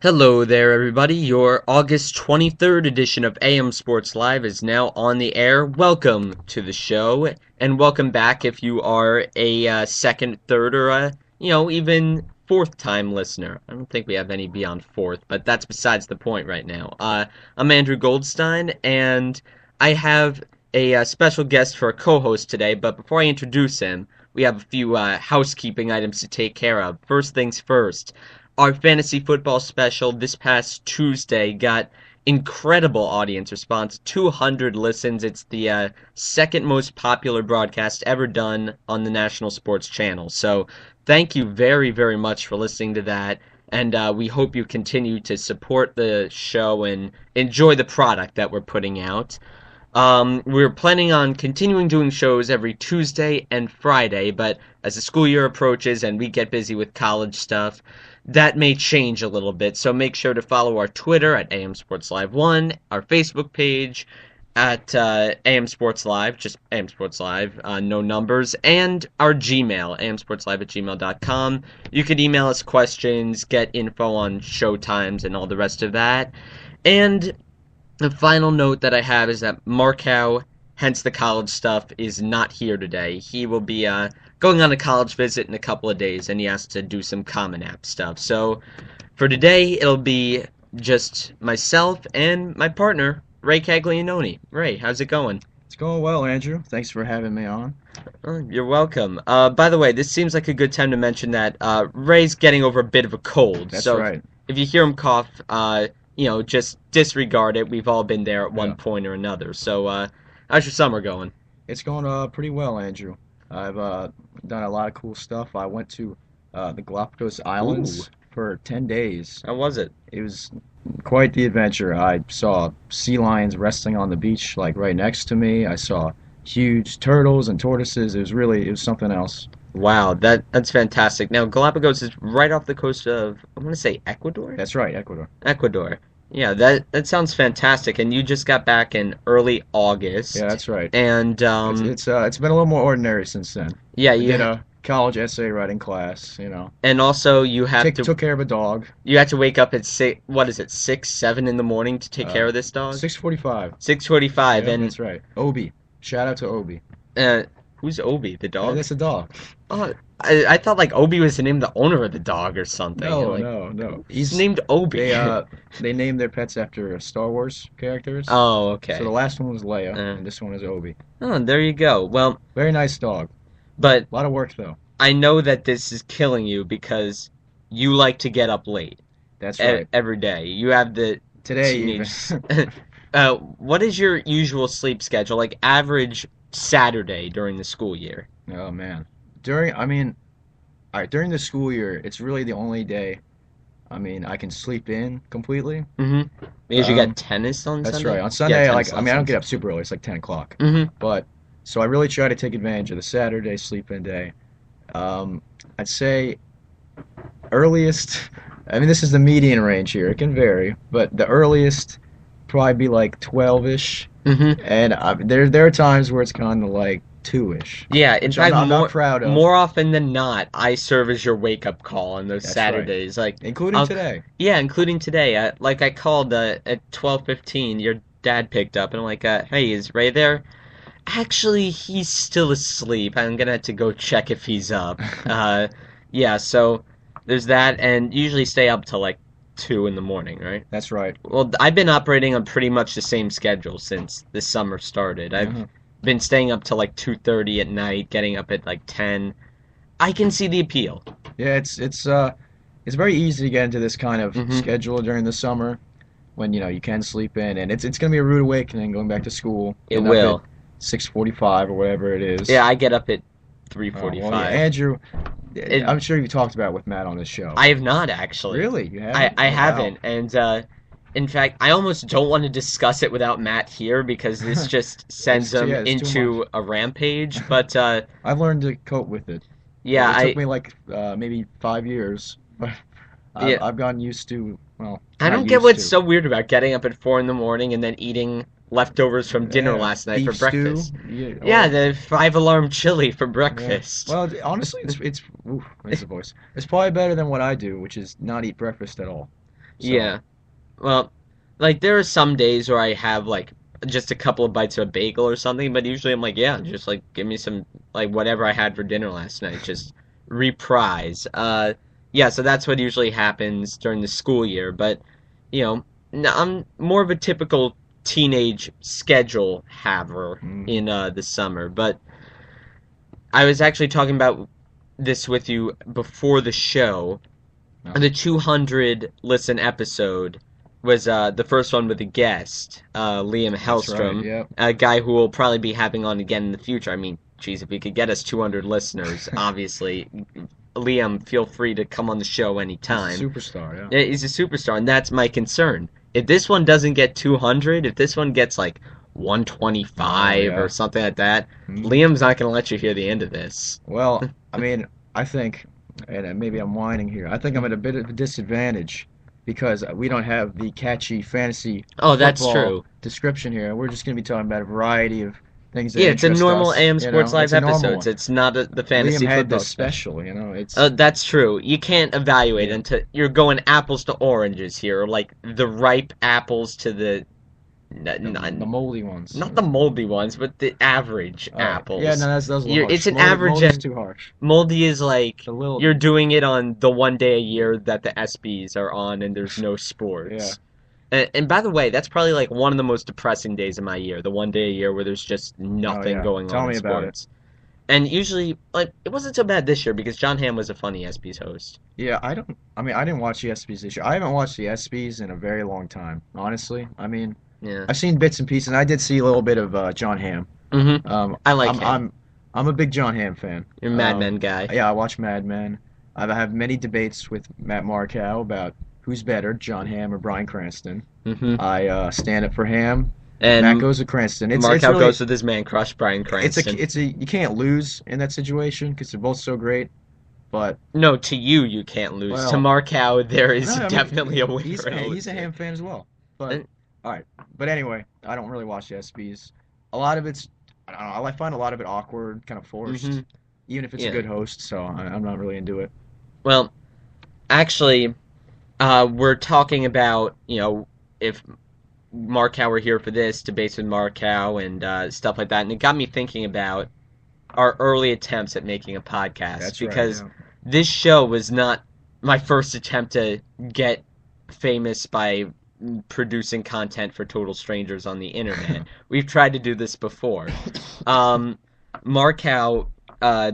Hello there, everybody. Your August 23rd edition of AM Sports Live is now on the air. Welcome to the show, and welcome back if you are a second, third, or even fourth time listener. I don't think we have any beyond fourth, but that's besides the point right now. I'm Andrew Goldstein, and I have a special guest for a co-host today, but before I introduce him, we have a few housekeeping items to take care of. First things first. Our fantasy football special this past Tuesday got incredible audience response, 200 listens. It's the second most popular broadcast ever done on the national sports channel. So thank you very, very much for listening to that. And we hope you continue to support the show and enjoy the product that we're putting out. We're planning on continuing doing shows every Tuesday and Friday, but as the school year approaches and we get busy with college stuff, that may change a little bit. So make sure to follow our Twitter at AM Sports Live 1, our Facebook page at AM Sports Live, just AM Sports Live, no numbers, and our Gmail, amsportslive@gmail.com. You could email us questions, get info on show times, and all the rest of that. And the final note that I have is that Markow, hence the college stuff, is not here today. He will be going on a college visit in a couple of days, and he has to do some Common App stuff. So for today, it'll be just myself and my partner, Ray Caglianone. Ray, how's it going? It's going well, Andrew. Thanks for having me on. Oh, you're welcome. By the way, this seems like a good time to mention that Ray's getting over a bit of a cold. That's so right. if you hear him cough, just disregard it. We've all been there at one Yeah. point or another. So, how's your summer going? It's going pretty well, Andrew. I've done a lot of cool stuff. I went to the Galapagos Ooh, Islands for 10 days. how was it? It was quite the adventure. I saw sea lions resting on the beach, like right next to me. I saw huge turtles and tortoises. It was something else. Wow, that's fantastic. Now, Galapagos is right off the coast of, I want to say Ecuador? That's right, Ecuador. Ecuador. Yeah, that sounds fantastic. And you just got back in early Yeah, August. that's right. And It's been a little more ordinary since then. yeah, I did a college essay writing class, and also you have to Took care of a dog. you have to wake up at six, what is it, 6, 7 in the morning to take care Uh, of this dog? 6:45. 6:45. Yeah, And that's right. Obi. Shout out to Obi. uh, who's Obi, the Yeah, dog? that's a dog. Oh, I thought like Obi was the name of the owner of the dog or something. No, Like no, no. he's named Obi. They named their pets after Star Wars characters. Oh, So the okay. last one was Leia, Uh, and this one is Obi. oh, there you go. Well, Very nice dog. but A lot of work though. I know that this is killing you because you like to get up late That's right. every day. You have the Today even. teenage. What is your usual sleep schedule, like average Saturday during the school year? Oh man. All right, during the school year, it's really the only day. I can sleep in completely. Mm-hmm. Because you Um, got tennis on that's Sunday? right. On Yeah, Sunday, tennis I don't lessons. get up super early. It's like 10 o'clock. Mm-hmm. But so I really try to take advantage of the Saturday sleep-in day. Um, I'd say earliest. This is the median range here. It can vary, but the earliest probably be like 12-ish, Mm-hmm. and there are times where it's kind of like 2-ish, Yeah, in which I'm fact, not proud of. more often than not, I serve as your wake-up call on those That's right, Saturdays. Like, including I'll, today. yeah, including today. I called at 12:15. Your dad picked up, and I'm like, "Hey, is Ray there?" Actually, he's still asleep. I'm gonna have to go check if he's up. Uh, yeah, so there's that, and usually stay up till like 2 in the morning, right? That's right. Well, I've been operating on pretty much the same schedule since the summer started. I've Uh-huh. been staying up till like 2:30 at night, getting up at like 10. I can see the appeal. Yeah, it's very easy to get into this kind of Hmm. schedule during the summer when you can sleep in, and it's gonna be a rude awakening going back to school, It getting up at will. 6:45 or whatever it is. Yeah, I get up at Well, yeah, 3:45. Andrew, It, I'm sure you talked about it with Matt on this show. I have not actually. Really? You I haven't? I Oh, wow. haven't, and in fact, I almost don't want to discuss it without Matt here because this just sends him Yeah, it's too into much. a rampage. But I've learned to cope with it. yeah, It took I me like maybe 5 years, but yeah, I've gotten used to, well, I not don't get used what's to. so weird about getting up at 4 in the morning and then eating leftovers from dinner Yeah, last night for beef stew. breakfast. Yeah, Yeah, well, the five alarm chili for yeah. breakfast. Well, honestly, it's ooh, there's the voice. It's probably better than what I do, which is not eat breakfast at all. So, Yeah. Well, like there are some days where I have like just a couple of bites of a bagel or something, but usually I'm like, yeah, just like give me some like whatever I had for dinner last night, just reprise. Yeah, so that's what usually happens during the school year, but you know, I'm more of a typical teenage schedule haver hmm in the summer, but I was actually talking about this with you before the show. no, The 200 listen episode was the first one with a guest, Liam that's right. Hellstrom, Yep. a guy who we'll probably be having on again in the future. I mean, geez, if we could get us 200 listeners, obviously, Liam, feel free to come on the show He's a anytime. superstar. Yeah. Yeah, he's a superstar, and that's my concern. If this one doesn't get 200, if this one gets like Oh 125 or yeah. something like that, hmm Liam's not going to let you hear the end of this. Well, I mean, I think, and maybe I'm whining here. I think I'm at a bit of a disadvantage because we don't have the catchy fantasy Oh, that's football true. description here. We're just going to be talking about a variety of things that Yeah, it's a interest normal us. AM Sports Live It's a normal episodes. one. It's not the Liam fantasy had football this special. special. It's That's true. You can't evaluate yeah. until you're going apples to oranges here, or like the ripe apples to the The moldy ones. not the moldy ones, but the average All right. Yeah, no, apples. that's a little It's harsh. an average, Moldy's and too harsh. moldy is like The little, you're doing it on the one day a year that the SBs are on and there's no yeah. sports. And by the way, that's probably like one of the most depressing days of my year, the one day a year where there's just Oh nothing yeah. going on Tell in me about it. sports. And usually, like, it wasn't so bad this year because John Hamm was a funny SB's host. Yeah, I don't. I mean, I didn't watch the ESPYS this year. I haven't watched the ESPYS in a very long time, honestly. I mean, Yeah. I've seen bits and pieces, and I did see a little bit of John Hamm. Mm-hmm. Um, I like I'm him. I'm I'm a big John Hamm fan. You're a Mad Men guy. Yeah, I watch Mad Men. I have many debates with Matt Markow about who's better, John Hamm or Bryan Cranston. Mm-hmm. I stand up for Hamm. Matt And goes to Cranston. It's Markow really goes with his man crush, Bryan Cranston. it's a you can't lose in that situation because they're both so great. But No, to you, you can't lose. To well, Markow, there no, is I definitely a mean winner and a he's a loser. Ham fan as well. But And, all right. But anyway, I don't really watch the SBs. A lot of it's I don't know. I find a lot of it awkward, kind of mm-hmm. forced, even if it's a Yeah. good host. So I'm not really into it. Well, actually, we're talking about, if Markow were here for this, debates with Markow and stuff like that. And it got me thinking about our early attempts at making a podcast That's right. because Yeah. this show was not my first attempt to get famous by producing content for total strangers on the internet. We've tried to do this before. Um, Markow,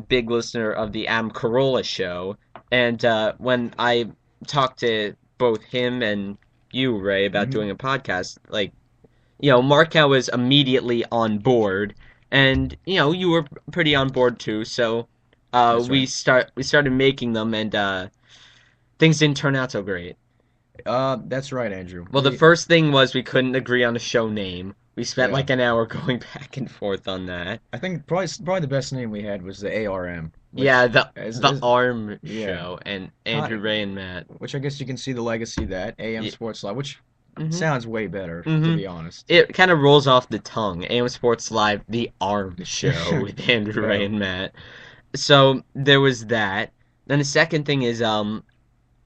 big listener of the Adam Carolla show, and when I talked to both him and you, Ray, about hmm doing a podcast, like, Markow was immediately on board, and you were pretty on board too. So, That's right. we started making them, and things didn't turn out so great. That's right, Andrew. Well, the first thing was we couldn't agree on a show name. We spent Yeah. like an hour going back and forth on that. I think probably the best name we had was the ARM, Yeah, which the Arm yeah, show and Andrew kind Ray and Matt. which I guess you can see the legacy of that AM Yeah. Sports Live, which hmm sounds way better to hmm be honest. It kind of rolls off the tongue. AM Sports Live, the Arm show with Andrew Ray Yeah. and Matt. So there was that. Then the second thing is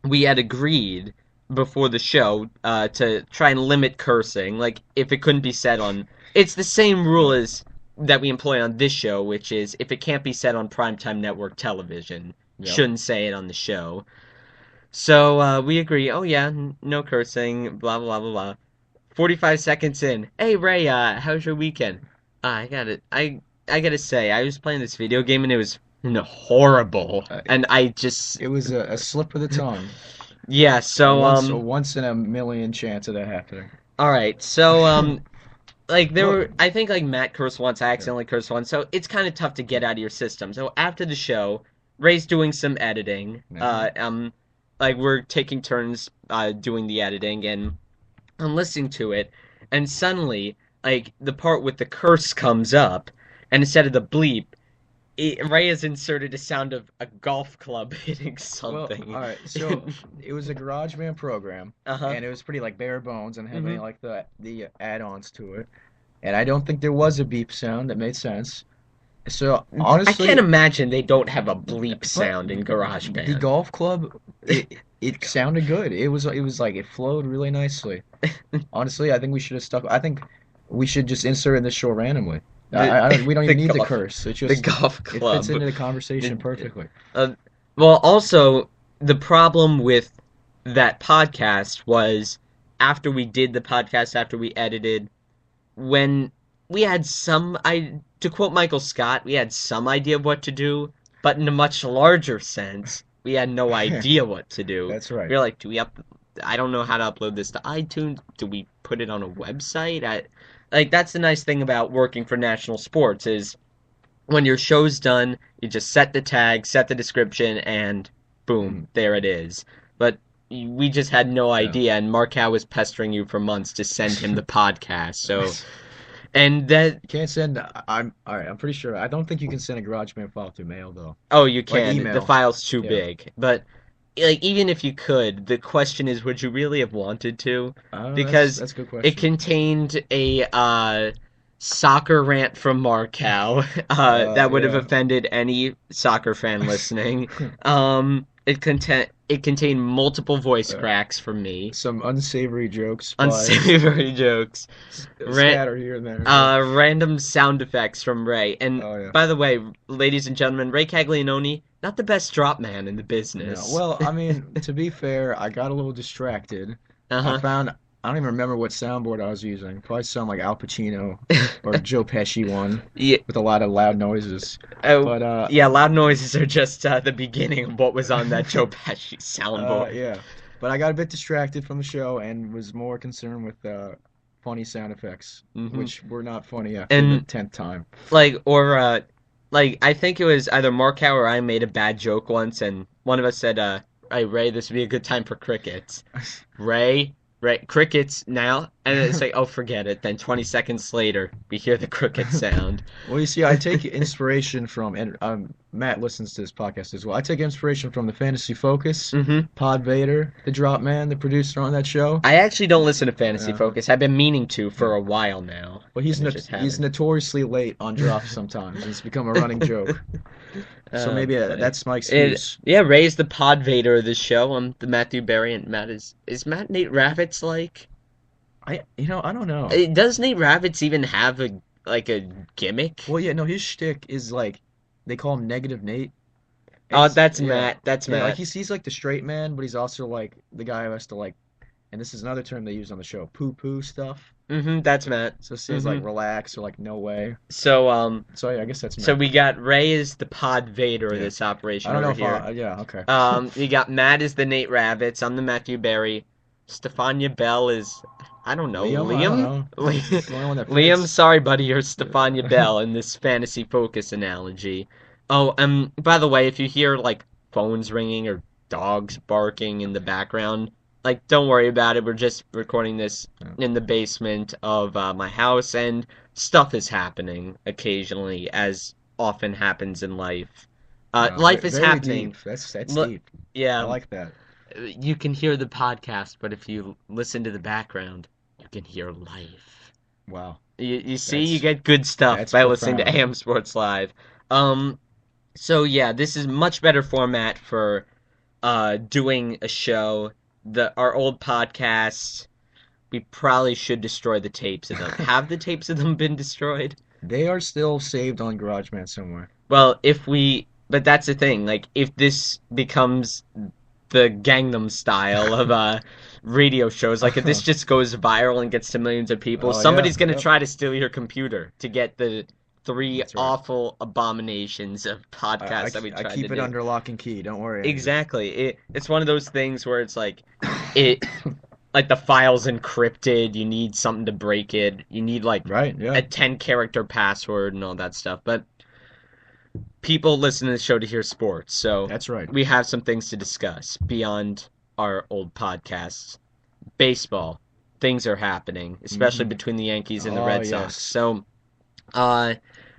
we had agreed before the show to try and limit cursing. Like if it couldn't be said on, it's the same rule as that we employ on this show, which is if it can't be said on primetime network television, Yep. shouldn't say it on the show. So we agree. Oh yeah, no cursing. Blah blah blah blah. 45 seconds in. Hey Ray, how's your weekend? I gotta say, I was playing this video game and it was horrible, Uh, and I just it was a slip of the tongue. yeah. So A once in a million chance of that happening. all right. So like there Well, were, I think like Matt cursed once, I yeah. accidentally cursed once, so it's kind of tough to get out of your system. So after the show, Ray's doing some editing. Mhm. Like we're taking turns doing the editing, and I'm listening to it, and suddenly like the part with the curse comes up, and instead of the bleep, Ray has inserted a sound of a golf club hitting Well, something. all right. So it was a GarageBand program, Uh-huh. and it was pretty like bare bones and didn't have any hmm like the add-ons to it. And I don't think there was a beep sound that made sense. So I can't honestly, imagine they don't have a bleep but sound in the GarageBand. golf club, it sounded good. It was like it flowed really nicely. Honestly, I think we should have stuck. I think we should just insert in this show randomly. The We don't the even need to golf curse. It's the just golf it fits club. into the conversation The, perfectly. uh, well, also the problem with that podcast was after we did the podcast, after we edited, when we had some, I to quote Michael Scott, we had some idea of what to do, but in a much larger sense, we had no idea what to do. That's right. We were like, do we up? I don't know how to upload this to iTunes. Do we put it on a website? Like that's the nice thing about working for national sports is when your show's done, you just set the tag, set the description, and boom, Mhm. there it is. But we just had no Yeah. idea, and Markow was pestering you for months to send him the podcast. So, and that, You can't send. I'm all right. I'm pretty sure. I don't think you can send a GarageBand file through mail though. oh, you Like can. The email. file's too Yeah. big. But like, even if you could, the question is, would you really have wanted to? That's Because that's a good it question. contained a soccer rant from Markow that would have Yeah. offended any soccer fan listening. It contained multiple voice Uh, cracks from me, some unsavory jokes by unsavory jokes, ran, scattered here and there. Yeah. random sound effects from Ray. And Oh yeah. by the way, ladies and gentlemen, Ray Caglianone, not the best drop man in the No. business. Well, I mean, to be fair, I got a little distracted. I Uh-huh. found I don't even remember what soundboard I was using. Probably some like Al Pacino or Joe Pesci one Yeah, with a lot of loud noises. oh, But yeah, loud noises are just the beginning of what was on that Joe Pesci soundboard. yeah. But I got a bit distracted from the show and was more concerned with funny sound effects, Hmm. which were not funny after the And 10th time. like I think it was either Markow or I made a bad joke once, and one of us said, "Hey Ray, this would be a good time for crickets." Ray, crickets now, and it's like, oh, forget it. Then 20 seconds later, we hear the cricket sound. Well, you see, I take inspiration from, and Matt listens to this podcast as well. I take inspiration from the Fantasy Focus, Hmm. Pod Vader, the Drop Man, the producer on that show. I actually don't listen to Fantasy Uh, Focus. I've been meaning to for yeah. a while now, Well, and I just he's haven't. notoriously late on drops sometimes. It's become a running joke. So Oh maybe boy. that's my It excuse. yeah, Ray's the pod vader of this show. I'm the Matthew Berry, and Matt is Matt Nate Ravitz like? I don't know. Does Nate Ravitz even have a like a gimmick? Well, yeah, no, his shtick is like they call him Negative Nate. And Oh, it's that's yeah, Matt. That's yeah, like Matt. he's like the straight man, but he's also like the guy who has to like, and this is another term they use on the show, poo poo stuff. That's Matt. So it says like hmm relax or like no way. So So yeah, I guess that's so Matt. we got Ray as the pod vader of Yeah, this I operation don't know over if here. yeah, okay. We got Matt as the Nate Ravitz. I'm the Matthew Berry. Stefania Bell is I don't know Liam, I don't Liam. know. It's the only one that Liam, fits. sorry, buddy, you're Stefania Bell in this fantasy focus analogy. Oh, by the way, if you hear like phones ringing or dogs barking in the background, like don't worry about it. We're just recording this Yeah. in the basement of my house, and stuff is happening occasionally, as often happens in life. Wow, Life is very happening. deep. That's L- deep. I yeah, like that. you can hear the podcast, but if you listen to the background, you can hear life. Wow, You see, you that's get good stuff that's by listening to profound. AM Sports Live. Um, so yeah, this is much better format for doing a show. Our old podcasts, we probably should destroy the tapes of them. Have the tapes of them been destroyed? They are still saved on GarageBand somewhere. Well, but that's the thing. Like, if this becomes the Gangnam Style of radio shows, like if this just goes viral and gets to millions of people, Oh yeah, somebody's gonna yep. try to steal your computer to get the three That's right. awful abominations of podcasts that we I tried to keep it do. under lock and key. Don't worry, Andrew. Exactly. It's one of those things where it's it like the file's encrypted, you need something to break it. You need like Right? Yeah, a 10 character password and all that stuff. But people listen to the show to hear sports, so that's right. we have some things to discuss beyond our old podcasts. Baseball, things are happening, especially Hmm. between the Yankees and the Oh Red Sox. yes. So, uh,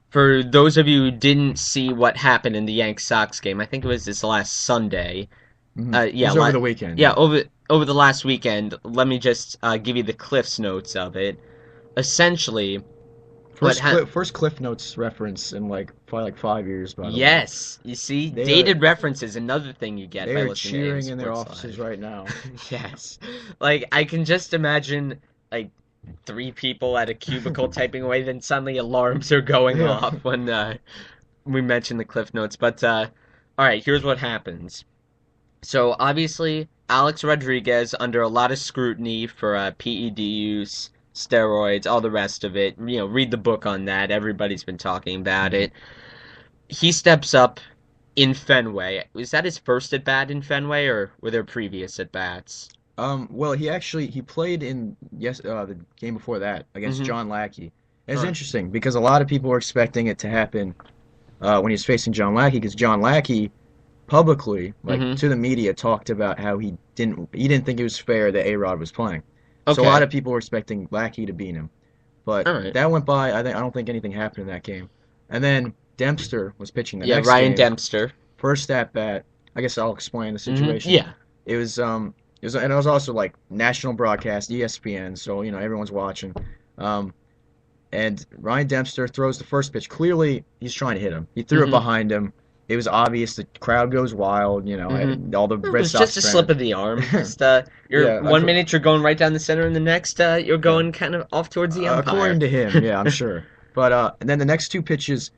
for those of you who didn't see what happened in the Yanks Sox game, I think it was this last Sunday. It Yeah, was over the weekend. yeah, Yeah. over the last weekend. Let me just give you the Cliff's notes of it. Essentially, But First Cliff Notes reference in like probably like 5 years, by the way. yes, you see, They are dated reference is another thing you get they by are listening to AM cheering in their Sports offices Live. right now. Yes. Like I can just imagine like three people at a cubicle typing away, then suddenly alarms are going Yeah. off when we mention the Cliff Notes. But all right, here's what happens. So obviously, Alex Rodriguez under a lot of scrutiny for PED use, steroids, all the rest of it. You know, read the book on that. Everybody's been talking about Mhm. it. He steps up in Fenway. Was that his first at bat in Fenway, or were there previous at bats? Well, he played in the game before that against Mm-hmm. John Lackey. It's Huh. interesting because a lot of people were expecting it to happen when he was facing John Lackey, because John Lackey publicly, like Mm-hmm. to the media, talked about how he didn't think it was fair that A-Rod was playing. So a lot Okay. of people were expecting Lackey to beat him, but All right. that went by. I don't think anything happened in that game. And then Dempster was pitching the Yeah, next Ryan game. Dempster. First at bat. I guess I'll explain the Mm-hmm. situation. Yeah. And it was also like national broadcast, ESPN, so everyone's watching. Um, and Ryan Dempster throws the first pitch. Clearly, he's trying to hit him. He threw it Mm-hmm. behind him. It was obvious. The crowd goes wild. Mm-hmm. All the It Red was Sox just a slip fans. of the arm. Just you're Yeah, 1 minute you're going right down the center, and the next you're yeah. going kind of off towards the According umpire. to him, yeah, I'm sure. But and then the next two pitches,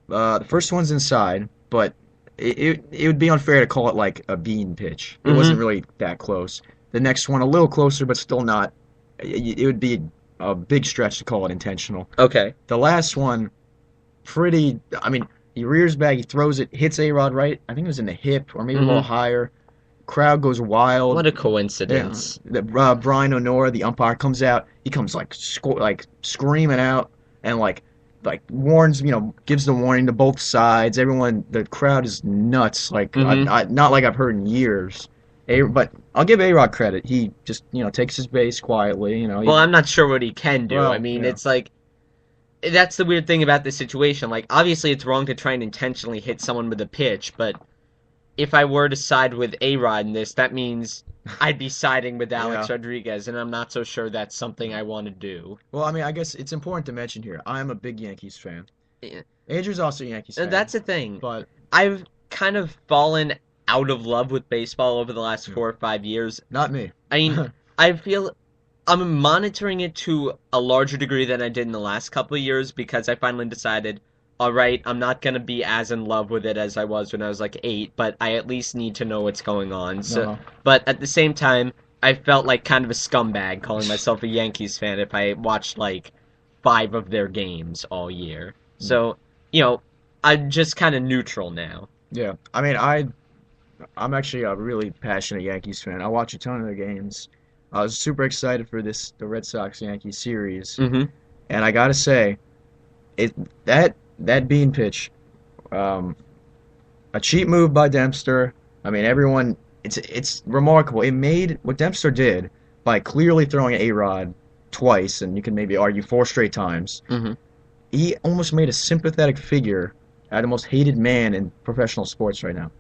the first one's inside, but it would be unfair to call it like a bean pitch. It wasn't Mm-hmm. really that close. The next one a little closer, but still not. It would be a big stretch to call it intentional. Okay. The last one, pretty. I mean, he rears back, he throws it, hits A-Rod right. I think it was in the hip or maybe a little Mm-hmm. higher. Crowd goes wild. What a Yeah, coincidence. Brian Honora, the umpire, comes out. He comes like screaming out and warns, gives the warning to both sides. Everyone, the crowd is nuts. Like Mm-hmm. not like I've heard in years. But I'll give A-Rod credit. He just takes his base quietly. Well, I'm not sure what he can do. I Well, mean, yeah. it's like that's the weird thing about this situation. Like, obviously, it's wrong to try and intentionally hit someone with a pitch, but if I were to side with A-Rod in this, that means I'd be siding with Yeah. Alex Rodriguez, and I'm not so sure that's something I want to do. Well, I mean, I guess it's important to mention here. I'm a big Yankees fan. Yeah. Andrew's also a Yankees And fan, that's the thing. but I've kind of fallen out of love with baseball over the last yeah, 4 or 5 years. not me. I mean, I feel I'm monitoring it to a larger degree than I did in the last couple of years because I finally decided, all right, I'm not gonna be as in love with it as I was when I was like 8, but I at least need to know what's going on. So, No. but at the same time, I felt like kind of a scumbag calling myself a Yankees fan if I watched like 5 of their games all year. So, you know, I'm just kind of neutral now. Yeah, I mean, I'm actually a really passionate Yankees fan. I watch a ton of their games. I was super excited for the Red Sox Yankees series, Mm-hmm. and I gotta say, it that bean pitch, um, a cheap move by Dempster. I mean, everyone, it's remarkable. It made what Dempster did by clearly throwing an A-Rod twice, and you can maybe argue four straight times. Mm-hmm. He almost made a sympathetic figure out of the most hated man in professional sports right now.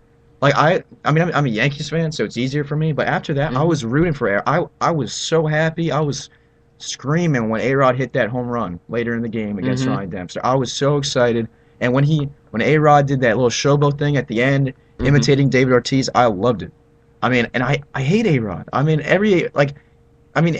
Like I mean, I'm a Yankees fan, so it's easier for me. But after that, I Mm-hmm. was rooting for A. I was so happy. I was screaming when A-Rod hit that home run later in the game against Mm-hmm. Ryan Dempster. I was so excited. And when A-Rod did that little showboat thing at the end, Mm-hmm. imitating David Ortiz, I loved it. I mean, and I hate A-Rod. I mean,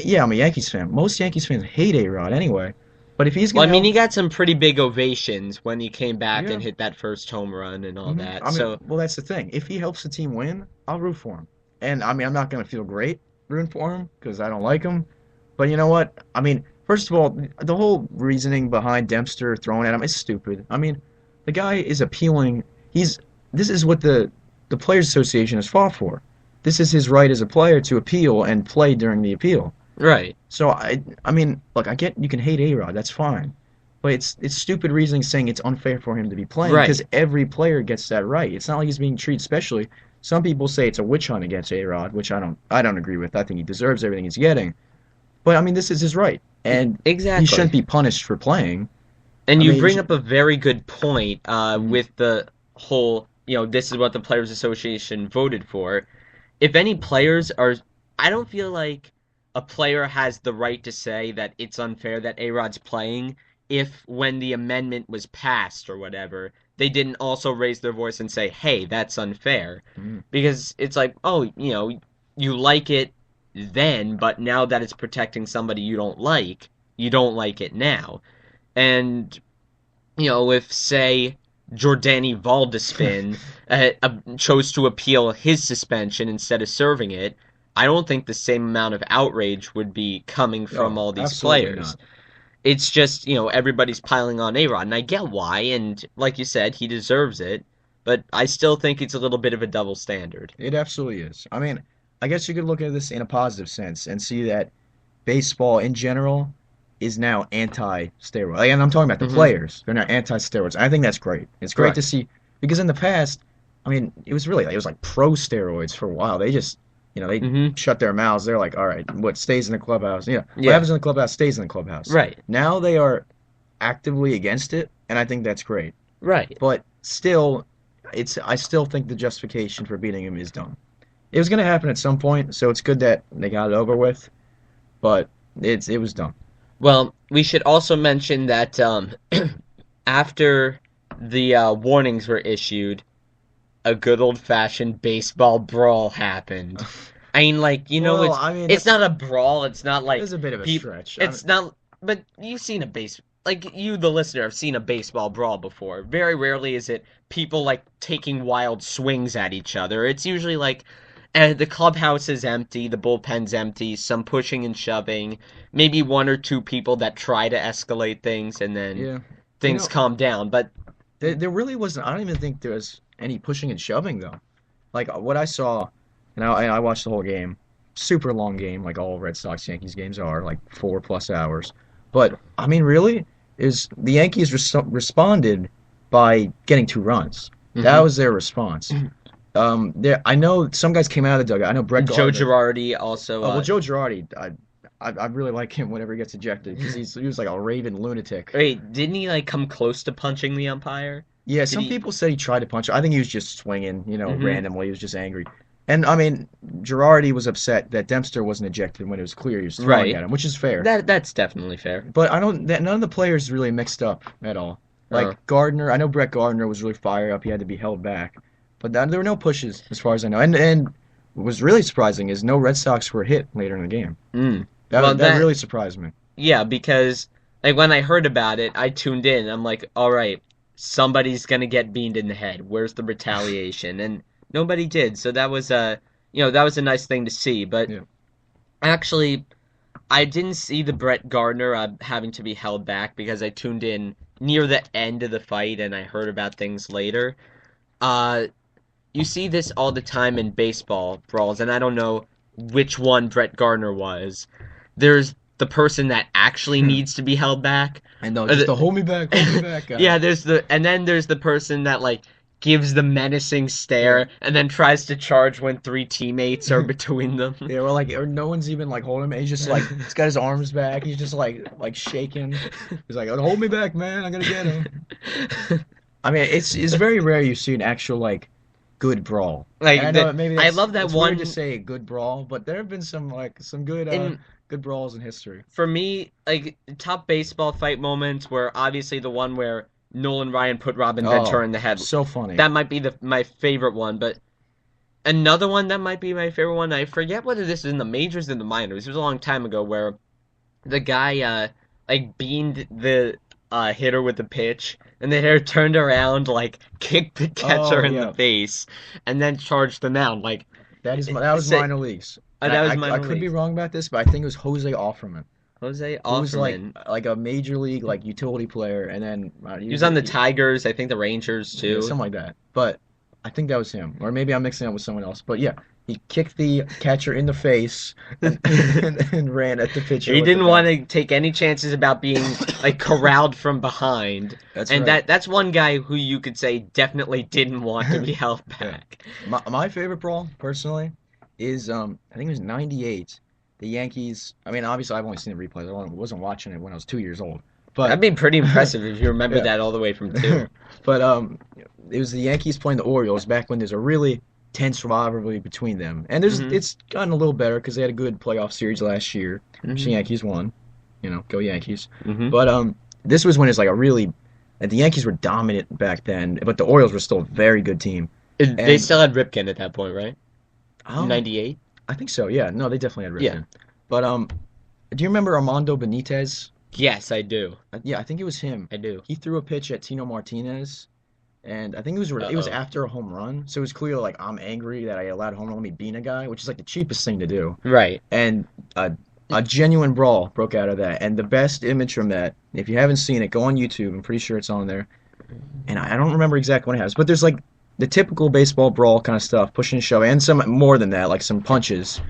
yeah, I'm a Yankees fan. Most Yankees fans hate A-Rod anyway. But if he's Well, gonna I mean, help, he got some pretty big ovations when he came back yeah. and hit that first home run and all that. I mean, So, well, that's the thing. If he helps the team win, I'll root for him. And I mean, I'm not gonna feel great rooting for him because I don't like him. But you know what? I mean, first of all, the whole reasoning behind Dempster throwing at him is stupid. I mean, the guy is appealing. This is what the Players Association has fought for. This is his right as a player to appeal and play during the appeal. right. So I mean, look, I get you can hate A-Rod, that's fine. But it's stupid reasoning saying it's unfair for him to be playing Right. because every player gets that right. It's not like he's being treated specially. Some people say it's a witch hunt against A-Rod, which I don't agree with. I think he deserves everything he's getting. But I mean, this is his right, and he shouldn't Exactly. be punished for playing. And I you mean, bring up a very good point Mhm. with the whole, this is what the Players Association voted for. If any players are, I don't feel like a player has the right to say that it's unfair that A-Rod's playing if when the amendment was passed or whatever, they didn't also raise their voice and say, "Hey, that's unfair." Mm. Because it's like, "Oh, you like it then, but now that it's protecting somebody you don't like it now." And if say Jordani Valdespin chose to appeal his suspension instead of serving it, I don't think the same amount of outrage would be coming from Oh, all these absolutely players. not. It's just, everybody's piling on A-Rod, and I get why, and like you said, he deserves it, but I still think it's a little bit of a double standard. It absolutely is. I mean, I guess you could look at this in a positive sense and see that baseball in general is now anti-steroid. Like, and I'm talking about the Hmm. players. They're now anti-steroids. I think that's great. It's great to Correct. see because in the past, I mean, it was like pro steroids for a while. They just, they Hmm. shut their mouths. They're like, all right, what stays in the clubhouse? What Yeah. happens in the clubhouse stays in the clubhouse. Right. Now they are actively against it, and I think that's great. Right. But still, I still think the justification for beating him is dumb. It was going to happen at some point, so it's good that they got it over with. But it was dumb. Well, we should also mention that after the warnings were issued, a good old-fashioned baseball brawl happened. I mean, like, Well, I mean it's that's not a brawl. It's not like there's a bit of a people. stretch. It's not. But you've seen a base like you, the listener, have seen a baseball brawl before. Very rarely is it people like taking wild swings at each other. It's usually like the clubhouse is empty, the bullpen's empty, some pushing and shoving, maybe one or two people that try to escalate things, and then Yeah, you things know, calm down. But there really wasn't. I don't even think there was any pushing and shoving though. Like what I saw, and I watched the whole game. Super long game, like all Red Sox Yankees games are, like 4+ hours. But I mean, really, is the Yankees responded by getting 2 runs. That hmm was their response. I know some guys came out of the dugout. I know Brett Joe Gardner. Girardi also. Oh well, Joe Girardi. I really like him whenever he gets ejected because he was like a raving lunatic. Wait, didn't he like come close to punching the umpire? Yeah, Did some he? people said he tried to punch. I think he was just swinging, Hmm. randomly. He was just angry. And I mean, Girardi was upset that Dempster wasn't ejected when it was clear he was throwing Right. at him, which is fair. That's definitely fair. But I don't that none of the players really mixed up at all. Uh, Like Gardner, I know Brett Gardner was really fired up. He had to be held back, but there were no pushes as far as I know. And what was really surprising is no Red Sox were hit later in the game. mm. Well, That really surprised me. yeah, because like when I heard about it, I tuned in. I'm like, all right, somebody's gonna get beamed in the head. Where's the retaliation? And nobody did. So that was that was a nice thing to see. But Yeah. actually, I didn't see the Brett Gardner having to be held back because I tuned in near the end of the fight and I heard about things later. Uh, you see this all the time in baseball brawls, and I don't know which one Brett Gardner was. There's the person that actually needs to be held back. And no, Or just the the- hold me back guy. yeah, and then there's the person that like gives the menacing Yeah. stare and then tries to charge when three teammates are between them. Yeah, or no one's even like holding him. He's just like he's got his arms back. He's just like shaking. He's like, "Hold me back, man! I'm gonna get him." I mean, it's very rare you see an actual like good brawl. And I Like know the maybe I that's love that it's weird one to say a good brawl, but there have been some some in good brawls in history. for me, like top baseball fight moments were obviously the one where Nolan Ryan put Robin Oh, Ventura in the head. so funny. That might be the my favorite one, but another one that might be my favorite one, I forget whether this is in the majors or the minors. It was a long time ago where the guy like beamed the hitter with the pitch and the hitter turned around like kicked the Oh catcher in the yeah, face and then charged the mound like that was say minor leagues. And that was I minor could be leagues. wrong about this, but I think it was Jose Offerman, Jose who was Offerman. like a major league like utility player, and then He was on the Tigers, I think the Rangers yeah, too. something like that. But I think that was him, or maybe I'm mixing it up with someone else. But yeah, he kicked the catcher in the face and ran at the pitcher He with the didn't want bat. to take any chances about being like corralled from behind. That's And right. that's one guy who you could say definitely didn't want to be held Yeah. back. My favorite brawl, personally, is I think it was '98. The Yankees. I mean, obviously, I've only seen the replays. Wasn't watching it when I was 2 years old. That'd But be pretty impressive if you remember yeah. that all the way from two. But it was the Yankees playing the Orioles back when there's a really tense rivalry between them. And Hmm. it's gotten a little better because they had a good playoff series last year, which the Hmm. Yankees won. Go Yankees. Hmm. But this was when it's like a really, the Yankees were dominant back then, but the Orioles were still a very good team. They And still had Ripken at that point, right? um, 98? I think so. Yeah, no, they definitely had Yeah. Ripken. But do you remember Armando Benitez? Yes, I do. Yeah, I think it was him. I do. He threw a pitch at Tino Martinez, and I think it was Uh-oh. after a home run. So it was clear like I'm angry that I allowed a home run. Let me bean a guy, which is like the cheapest thing to do. Right. And a genuine brawl broke out of that. And the best image from that, if you haven't seen it, go on YouTube. I'm pretty sure it's on there. And I don't remember exactly what it has, but there's like the typical baseball brawl kind of stuff, pushing and shoving, and some more than that, like some punches.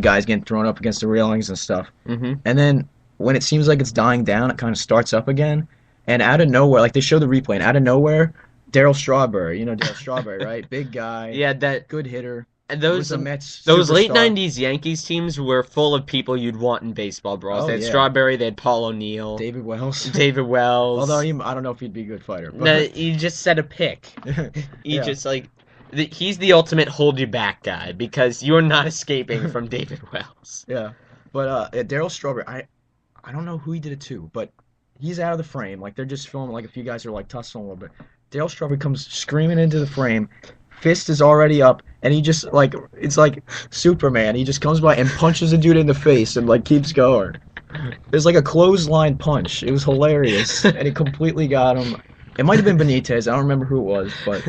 Guys getting thrown up against the railings and stuff. Mm-hmm. And then when it seems like it's dying down, it kind of starts up again. And out of nowhere, like they show the replay, and out of nowhere, Darryl Strawberry, Darryl Strawberry, right? Big guy, Yeah, that good hitter. and Was those a Mets those late superstar. 90s Yankees teams were full of people you'd want in baseball brawls. Oh They had yeah, Strawberry, they had Paul O'Neill, David Wells. David Although Wells. I don't know if he'd be a good fighter, No, but he just set a pick. He yeah, just like he's the ultimate hold you back guy because you're not escaping from David Wells. yeah. But Darryl Strawberry, I don't know who he did it to, but he's out of the frame. Like they're just filming, like a few guys are like tussling a little bit. Darryl Strawberry comes screaming into the frame. Fist is already up, and he just like it's like Superman. He just comes by and punches a dude in the face and like keeps going. It's like a clothesline punch. It was hilarious, and he completely got him. It might have been Benitez. I don't remember who it was, but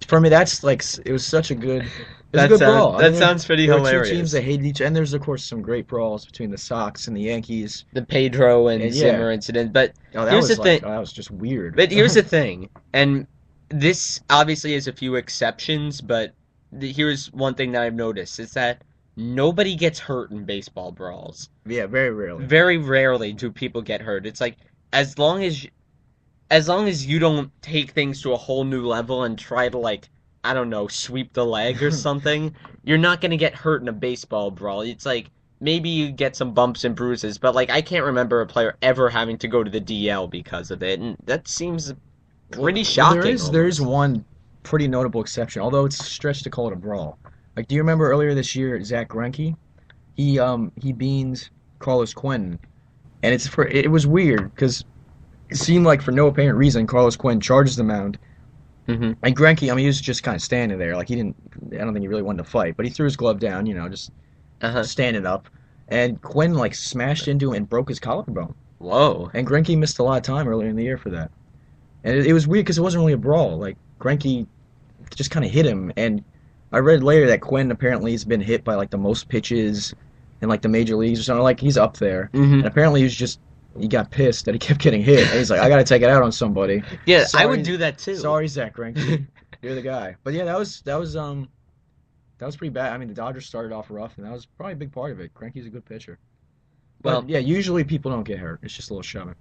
for me, that's like it was such a good. It was a That good sounds brawl. I that mean, sounds pretty there were two teams hilarious. that hated each, and there's of course some great brawls between the Sox and the Yankees. The Pedro and And Zimmer yeah, incident, but oh, that here's the was like thing. that was just weird. But here's the thing, and this obviously has a few exceptions, but here's one thing that I've noticed is that nobody gets hurt in baseball brawls. Yeah, very rarely. Very rarely do people get hurt. It's like as long as as long as you don't take things to a whole new level and try to like I don't know, sweep the leg or something, you're not gonna get hurt in a baseball brawl. It's like maybe you get some bumps and bruises, but like I can't remember a player ever having to go to the DL because of it, and that seems pretty Well, shocking there is almost. one pretty notable exception, although it's a stretch to call it a brawl. Like, do you remember earlier this year, Zach Greinke? He beans Carlos Quentin, and it was weird because it seemed like for no apparent reason, Carlos Quentin charges the mound, Hmm. and Greinke, I mean, he was just kind of standing there, like he didn't. I don't think he really wanted to fight, but he threw his glove down, just Uh-huh. standing up, and Quentin like smashed into him and broke his collarbone, Whoa. and Greinke missed a lot of time earlier in the year for that. And it was weird because it wasn't really a brawl. Like Greinke just kind of hit him, and I read later that Quinn apparently has been hit by like the most pitches in like the major leagues or something. Like he's up there, Hmm. and apparently he got pissed that he kept getting hit, and he's like, I got to take it out on somebody. Yeah, I would Sorry, do that too. sorry, Zach Greinke, you're the guy. But yeah, that was pretty bad. I mean, the Dodgers started off rough, and that was probably a big part of it. Greinke's a good pitcher. But Well, yeah, usually people don't get hurt. It's just a little shoving.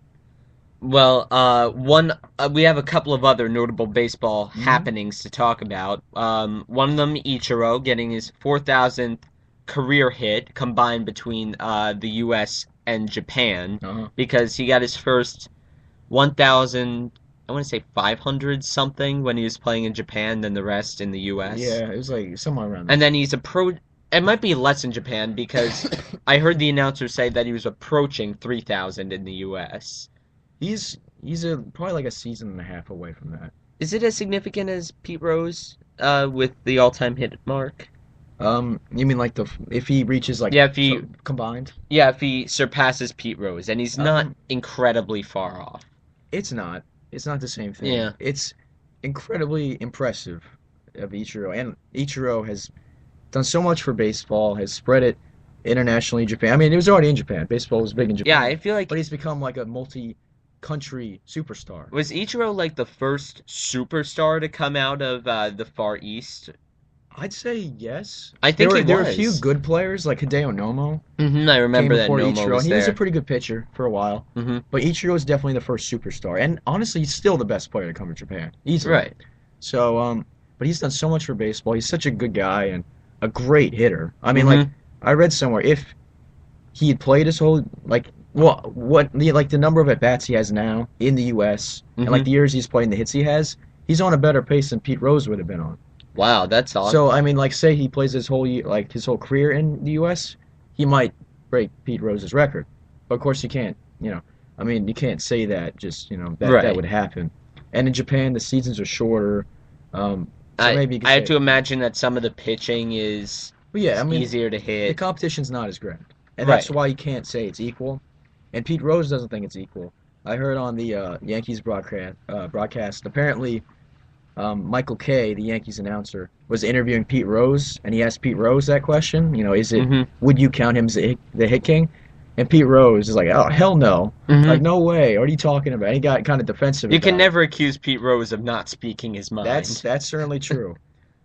one we have a couple of other notable baseball Hmm. happenings to talk about. One of them, Ichiro, getting his 4,000th career hit combined between the U.S. and Japan Uh-huh. because he got his first 1,000, I want to say 500 something when he was playing in Japan, then the rest in the U.S. Yeah, it was like somewhere around And there. then he's it might be less in Japan because I heard the announcer say that he was approaching 3,000 in the U.S. He's probably like a season and a half away from that. Is it as significant as Pete Rose with the all-time hit mark? You mean like if he reaches like Yeah, if he combined? yeah, if he surpasses Pete Rose, and he's not Um, incredibly far off. it's not. It's not the same thing. Yeah. It's incredibly impressive of Ichiro, and Ichiro has done so much for baseball, has spread it internationally in Japan. I mean, it was already in Japan. Baseball was big in Yeah, Japan, I feel like but he's become like a multi-country superstar. was Ichiro like the first superstar to come out of the Far East? I'd say yes. I think he There were a few was. good players like Hideo Nomo I came remember that before Nomo Ichiro, was and he was a there. pretty good pitcher for a while. Hmm. But Ichiro is definitely the first superstar, and honestly, he's still the best player to come to Japan, easily. Right. So, but he's done so much for baseball. He's such a good guy and a great hitter. I mean, like Hmm. I read somewhere if he had played his whole like the number of at bats he has now in the U.S. and Hmm. like the years he's played and the hits he has, he's on a better pace than Pete Rose would have been on. Wow, that's awesome. So I mean, like say he plays his whole like his whole career in the U.S., he might break Pete Rose's record. But of course he can't. I mean, you can't say that just, that Right. would happen. And in Japan, the seasons are shorter. So I maybe you could I have say, to imagine that some of the pitching but yeah, I is mean, easier to the hit. competition's not as great. And that's Right. why you can't say it's equal. And Pete Rose doesn't think it's equal. I heard on the Yankees broadcast, apparently Michael Kay, the Yankees announcer, was interviewing Pete Rose, and he asked Pete Rose that question. Hmm. Would you count him as the hit king? And Pete Rose is like, oh hell no, like Hmm. no way. What are you talking about? And he got kind of defensive You can about it. never accuse Pete Rose of not speaking his mind. That's certainly true.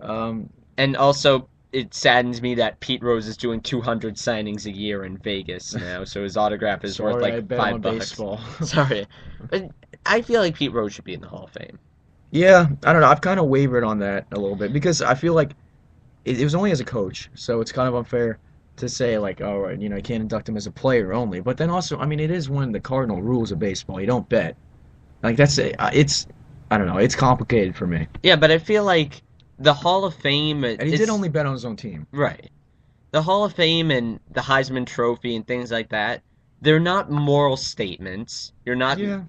Um, And also, it saddens me that Pete Rose is doing 200 signings a year in Vegas now, so his autograph is worth Sorry, I like bet on $5. baseball. Sorry. But I feel like Pete Rose should be in the Hall of Fame. Yeah, I don't know. I've kind of wavered on that a little bit because I feel like it was only as a coach, so it's kind of unfair to say like, oh, right, you can't induct him as a player only. But then also, I mean, it is one of the cardinal rules of baseball. You don't bet. Like it's, I don't know. It's complicated for me. Yeah, but I feel like the Hall of Fame And he did is only bet on his own team. right. The Hall of Fame and the Heisman Trophy and things like that, they're not moral statements. Yeah, You're not yeah,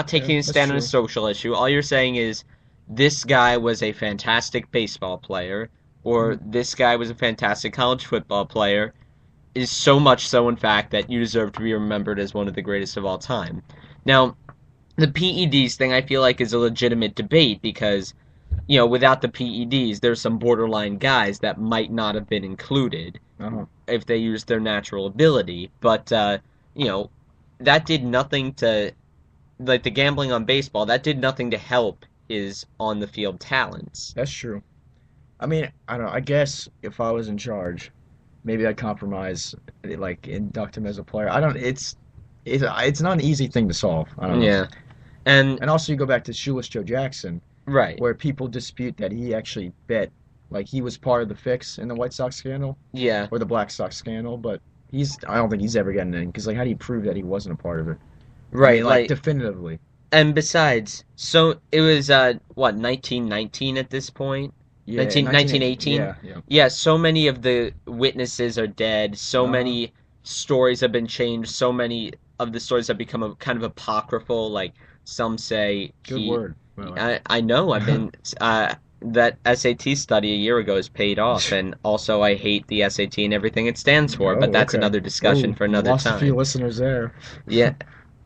taking a that's stand on a true. social issue. All you're saying is this guy was a fantastic baseball player or Mhm. this guy was a fantastic college football player is so much so in fact that you deserve to be remembered as one of the greatest of all time. Now, the PEDs thing I feel like is a legitimate debate because without the PEDs, there's some borderline guys that might not have been included Uh-huh. if they used their natural ability. But you know, that did nothing to like the gambling on baseball. That did nothing to help his on the field talents. That's true. I mean, I don't know. I guess if I was in charge, maybe I'd compromise, like induct him as a player. I don't. It's not an easy thing to solve. I don't know. Yeah, and And also, you go back to Shoeless Joe Jackson, right, where people dispute that he actually bet, like he was part of the fix in the White Sox scandal yeah, or the Black Sox scandal, but I don't think he's ever getting in because like, how do you prove that he wasn't a part of it? I mean, right. like Like, definitively. and besides, so it was what 1919 at this point. Yeah, 19, 1980. 1918. Yeah, yeah. Yeah, so many of the witnesses are dead. So Uh-huh. many stories have been changed. So many of the stories have become a kind of apocryphal. Like some say Good he. word, by the way. I know. I've been that SAT study a year ago has paid off, and also I hate the SAT and everything it stands for. But Oh, that's okay. another discussion Oh, for we another lost a few time. listeners there. Yeah.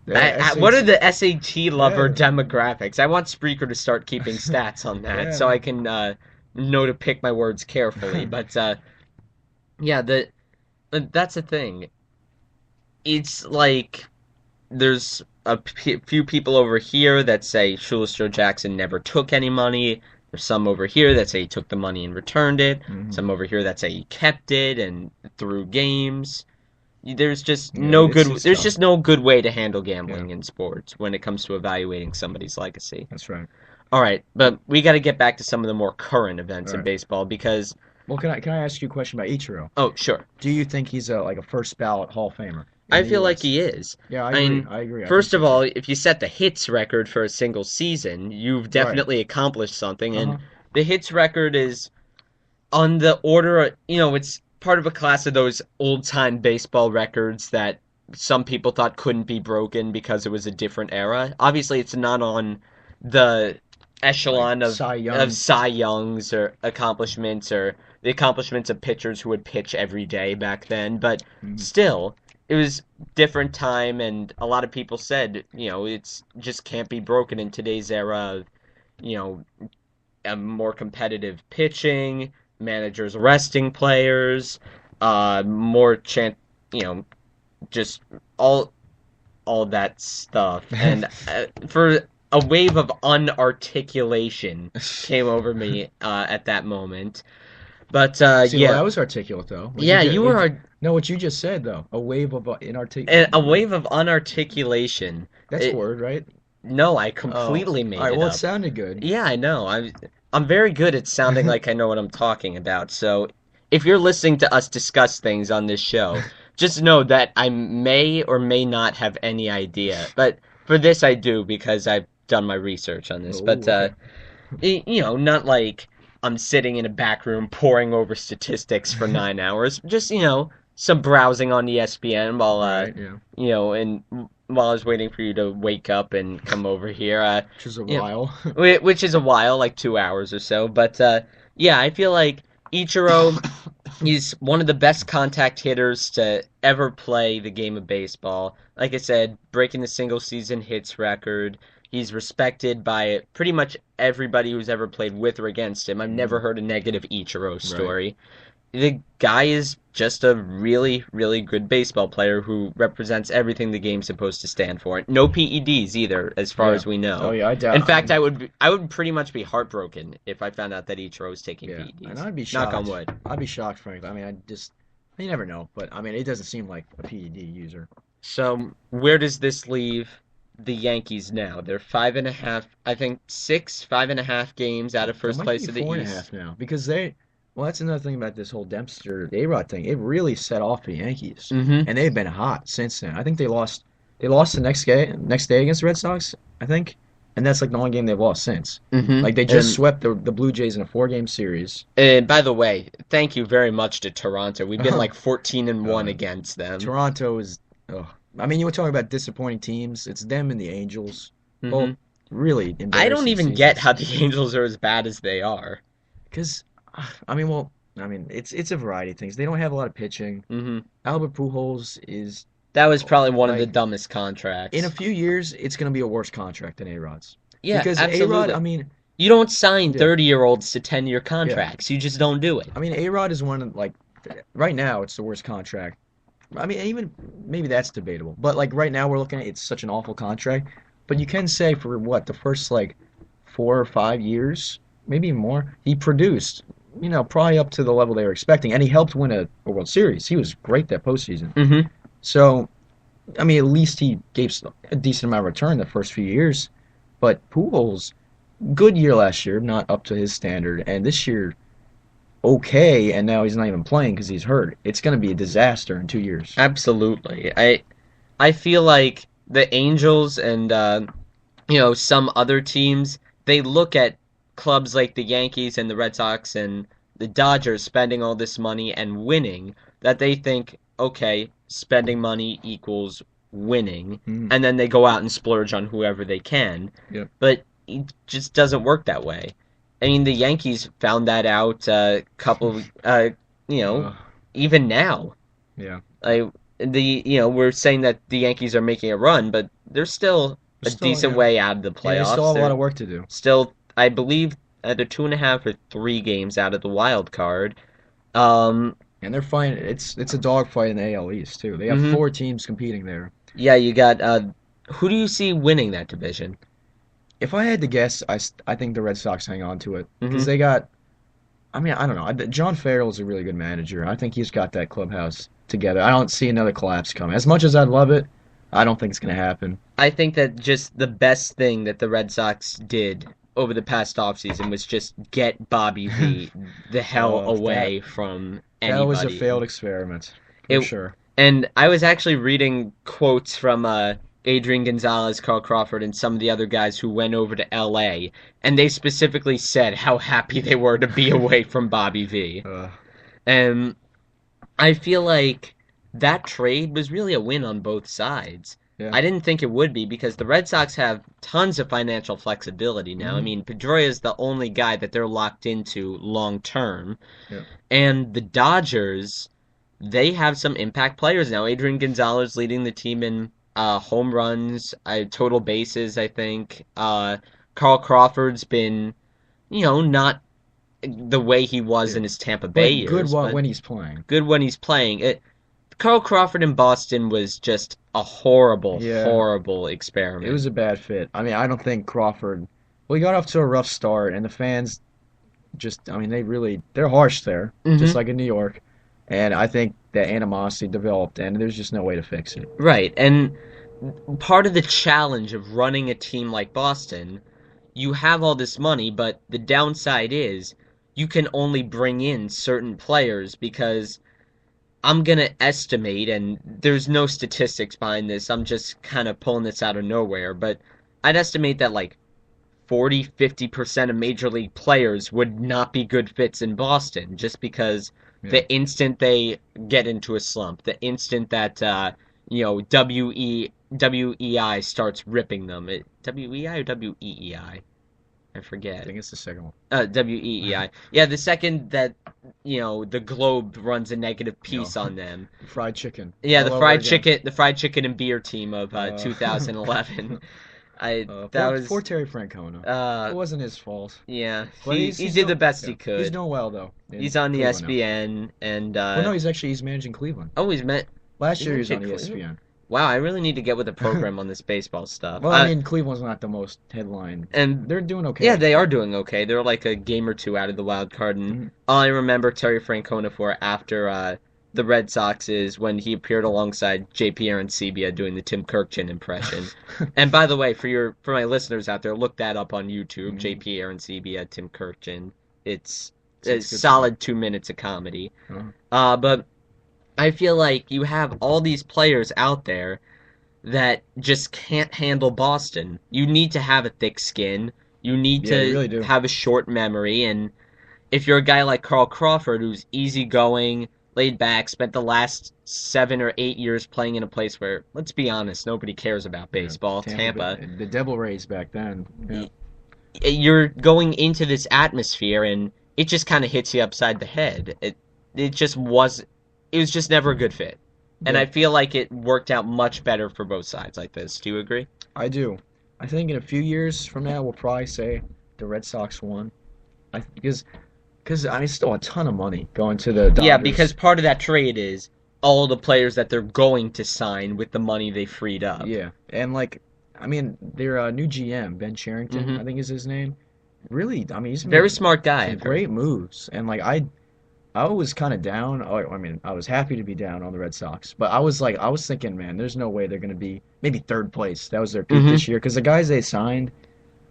Yeah, What are SAT. the SAT lover Yeah, demographics? I want Spreaker to start keeping stats on that yeah, so I man. can know to pick my words carefully. But yeah, that's the thing. It's like there's few people over here that say Shoeless Joe Jackson never took any money. There's some over here that say he took the money and returned it. Mhm. Some over here that say he kept it and threw games. Yeah, it's There's tough. just no good way to handle Yeah, gambling in sports when it comes to evaluating somebody's legacy. that's right. All right, but we got to get back to some of the more current All events in right. baseball because Well, can I ask you a question about Ichiro? oh, sure. Do you think he's a like a first ballot Hall of Famer in I the feel like U.S.? he is. Yeah, I I agree. mean, I agree. I think first so of all, too. if you set the hits record for a single season, you've Right. definitely accomplished something. And Uh-huh. the hits record is on the order, it's part of a class of those old time baseball records that some people thought couldn't be broken because it was a different era. Obviously, it's not on the Like echelon Cy of Young. Cy Young's or accomplishments or the accomplishments of pitchers who would pitch every day back then, but Mhm. still, it was different time, and a lot of people said, it's just can't be broken in today's era of, you know, a more competitive pitching, managers resting players, more you know, just all all that stuff. And for a wave of unarticulation came over me at that moment. But See, well, yeah, that was articulate though. yeah, you were No, what you just said though. A wave of a like wave of unarticulation. that's a It, word, right? no, I Oh, completely all made right. it Well, it up. sounded good. Yeah, I know. I'm very good at sounding like I know what I'm talking about. So if you're listening to us discuss things on this show, just know that I may or may not have any idea. But for this I do because I've done my research on this. Oh, But okay. not like I'm sitting in a back room poring over statistics for 9 hours. Just, some browsing on ESPN while Right. Yeah. and while I was waiting for you to wake up and come over here. which is a You while. which is a while, like 2 hours or so. But yeah, I feel like Ichiro, he's one of the best contact hitters to ever play the game of baseball. Like I said, breaking the single season hits record. He's respected by pretty much everybody who's ever played with or against him. I've never Mm, heard a negative Ichiro right. story. The guy is just a really, really good baseball player who represents everything the game's supposed to stand for. No PEDs either, as far Yeah. as we Oh know. yeah, I In doubt. fact, I would pretty much be heartbroken if I found out that Ichiro was taking Yeah, and PEDs. I'd be Knock on shocked. wood. I'd be shocked, frankly. I mean, you never know, but I mean, it doesn't seem like a PED user. So where does this leave the Yankees now? They're 5.5, I think 5.5 games out of That first might be place of the four and a East. half now because well, that's another thing about this whole Dempster A-Rod thing. It really set off the Yankees, Mm-hmm. and they've been hot since then. I think they lost the next day against the Red Sox, I think, and that's like the only game they've lost since. Mm-hmm. Like they just swept the Blue Jays in a four-game series. And by the way, thank you very much to Toronto. We've been Oh, like 14-1 uh, against them. Toronto is. Oh, I mean, you were talking about disappointing teams. It's them and the Angels, Hmm. both really I don't embarrassing even get seasons. how the Angels are as bad as they are. Because, I mean, well, I mean, it's a variety of things. They don't have a lot of pitching. Hmm. Albert Pujols is That was probably one of the like dumbest in a contracts. few years, it's going to be a worse contract than A-Rod's Yeah, because A-Rod, I absolutely. mean, You don't sign yeah, 30-year-olds to 10-year yeah. contracts. You just don't do it. I mean, A-Rod is one of like right now, it's the worst contract. I mean, even maybe that's debatable, but like right now, we're looking at it's such an awful contract. But you can say for what the first like 4 or 5 years, maybe even more, he produced. Probably up to the level they were expecting, and he helped win a World Series. He was great that postseason. Hmm. So I mean, at least he gave a decent amount of return the first few years. But Pujols, good year last year, not up to his standard, and this year, okay, and now he's not even playing because he's hurt. It's going to be a disaster in 2 years. Absolutely. I feel like the Angels and some other teams, they look at clubs like the Yankees and the Red Sox and the Dodgers spending all this money and winning, that they think, okay, spending money equals winning, Mm, and then they go out and splurge on whoever they can. yep. But it just doesn't work that way. I mean, the Yankees found that out a couple, you know, Uh, even now. yeah. Like we're saying that the Yankees are making a run, but they're still a Still, decent yeah. way out of the Yeah, they still playoffs. have a lot They're of work to do. still, I believe, either 2.5 or 3 games out of the wild card. Um, And they're fine. It's a dogfight in the AL East too. They have hmm. four teams competing there. Yeah, you got who do you see winning that division? If I had to guess, I think the Red Sox hang on to it because Hmm. they got I mean, I don't know. John Farrell is a really good manager. I think he's got that clubhouse together. I don't see another collapse coming. As much as I'd love it, I don't think it's going to happen. I think that just the best thing that the Red Sox did over the past offseason was just get Bobby V the hell Oh, away from that was a anybody. failed experiment for It sure. And I was actually reading quotes from Adrian Gonzalez, Carl Crawford, and some of the other guys who went over to LA, and they specifically said how happy they were to be away from Bobby V. Uh, And I feel like that trade was really a win on both sides. yeah. I didn't think it would be because the Red Sox have tons of financial flexibility now. I Hmm. mean, Pedroia is the only guy that they're locked into long term. Yeah. And the Dodgers, they have some impact players now. Adrian Gonzalez leading the team in home runs, total bases, I think. Carl Crawford's been, not the way he was Yeah. in his Tampa Bay But good years, but when he's playing. good when he's playing. Carl Crawford in Boston was just a horrible, Yeah. horrible It experiment. was a bad fit. I mean, I don't think Crawford. Well, he got off to a rough start, and the fans I mean, they're harsh there, just Hmm. like in New York. And I think that animosity developed, and there's just no way to fix it. Right, and part of the challenge of running a team like Boston, you have all this money, but the downside is you can only bring in certain players because I'm gonna estimate, and there's no statistics behind this, I'm just kind of pulling this out of nowhere, but I'd estimate that like 40-50% of major league players would not be good fits in Boston just because Yeah. the instant they get into a slump, the instant that WE WEI starts ripping them. WEI or WEEI? I I forget. think it's the second one. WEEI. Yeah, the second that the Globe runs a negative You know, piece on them. fried chicken Yeah, all over again. the fried chicken and beer team of Uh, 2011. I that poor was Terry Francona. It uh wasn't his fault, yeah, but he did the best he he's could. doing well though He's in on the Cleveland now. SBN and Well, no, he's managing Cleveland. oh, he's met Last he's year he was mentioned on Cleveland. ESPN. Wow, I really need to get with the program on this baseball stuff. Well, I mean, Cleveland's not the most headline. And They're doing yeah, okay, they are but doing okay. They're like a game or two out of the wild card, and mhm. all I remember Terry Francona for after the Red Sox is when he appeared alongside JP Arencibia doing the Tim Kurkjian impression. And by the way, for my listeners out there, look that up on YouTube. Mhm. JP Arencibia, Tim Kurkjian. It's a It's good stuff. solid 2 minutes of comedy. Uh-huh. But I feel like you have all these players out there that just can't handle Boston. You need to have a thick skin. You need Yeah, you to really do. have a short memory. And if you're a guy like Carl Crawford, who's easygoing, laid back, spent the last 7 or 8 years playing in a place where, let's be honest, nobody cares about Yeah, baseball, Tampa Tampa, Bay, the Devil Rays back then. Yeah, you're going into this atmosphere and it just kind of hits you upside the head. It just was it was just never a good fit. And yeah, I feel like it worked out much better for both sides like this. Do you agree? I do. I think in a few years from now, we'll probably say the Red Sox won. Because I mean, still a ton of money going to the Yeah, because Dodgers. part of that trade is all the players that they're going to sign with the money they freed up. Yeah, and like, I mean, their new GM, Ben Cherington, Hmm. I think is his name. Really, I mean, he's Very made smart guy, some I've heard. great moves, and like I was kind of down. I mean, I was happy to be down on the Red Sox, but I was thinking, man, there's no way they're going to be maybe third place. That was their peak Hmm. this year because the guys they signed,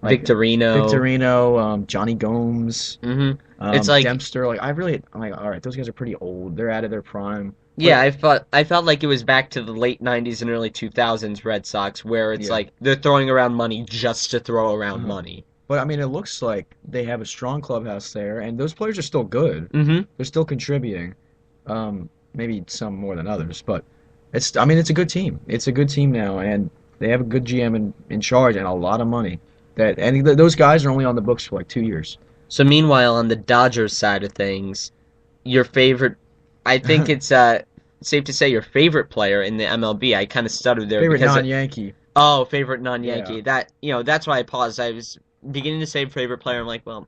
like Victorino. Victorino, Johnny Gomes, Hmm. It's like, Dempster, I'm like, all right, those guys are pretty old. They're out of their prime. yeah, But I felt like it was back to the late 90s and early 2000s Red Sox where it's yeah, like they're throwing around money just to throw around uh money. but I mean, it looks like they have a strong clubhouse there, and those players are still good. Hmm. They're still contributing. Maybe some more than others, but I mean, it's a good team. It's a good team now, and they have a good GM in charge and a lot of money. Those guys are only on the books for like 2 years. So meanwhile, on the Dodgers side of things, your favorite, I think it's safe to say your favorite player in the MLB. I kind of stuttered there Favorite because non-Yankee. oh, favorite Yeah, non-Yankee. That's why I paused. I was beginning to say favorite player. I'm like, well,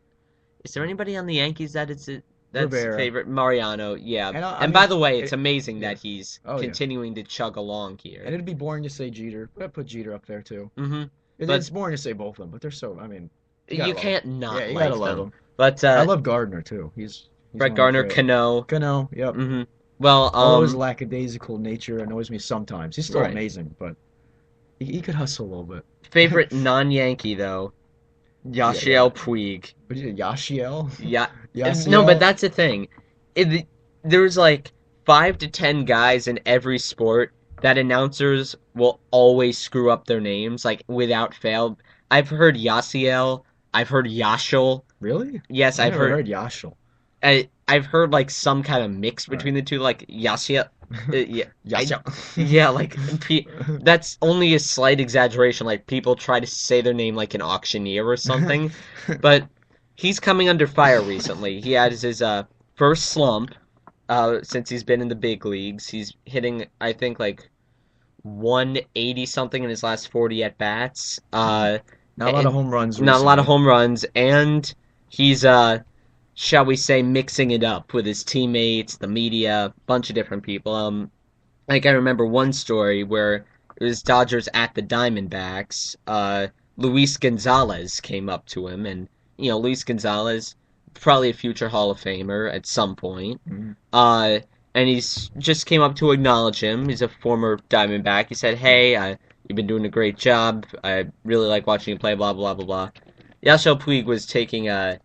is there anybody on the Yankees that's Rivera. favorite? Mariano, yeah. And I And by mean, the way, it's amazing yeah. that he's Oh yeah. continuing to chug along And here. it'd be boring to say Jeter, but I'd put Jeter up there too. Hmm. But It's boring to say both of them, but they're so. I mean, you gotta you love them. can't Yeah, not you gotta like love them. them. But I love Gardner too. He's Brett one of my Gardner, favorite. Cano. Cano, yep. Hmm. Well, Although his lackadaisical nature annoys me sometimes. He's still right. amazing, but he could hustle a little bit. Favorite non-Yankee though, Yeah, yeah. Yasiel Puig. What is it, Yashiel? Yeah, no, but Yasiel? that's the thing. There's like 5 to 10 guys in every sport that announcers will always screw up their names, like without fail. I've heard Yasiel. I've heard Yashel. Really? Yes, I I've never heard. heard Yashel. I've heard like some kind of mix All right. between the two, like Yasiel. Yeah, Yasiel. yeah, like that's only a slight exaggeration. Like people try to say their name like an auctioneer or something, but he's coming under fire recently. He had his first slump since he's been in the big leagues. He's hitting, I think, like 180 something in his last 40 at bats. Not a lot of home runs Not a lot of recently. home runs, and he's shall we say, mixing it up with his teammates, the media, bunch of different people. Like I remember one story where it was Dodgers at the Diamondbacks. Luis Gonzalez came up to him, and Luis Gonzalez, probably a future Hall of Famer at some point. Mhm. Uh, and he's just came up to acknowledge him. He's a former Diamondback. He said, "Hey, you've been doing a great job. I really like watching you play." Blah blah blah blah. Yasiel Puig was taking a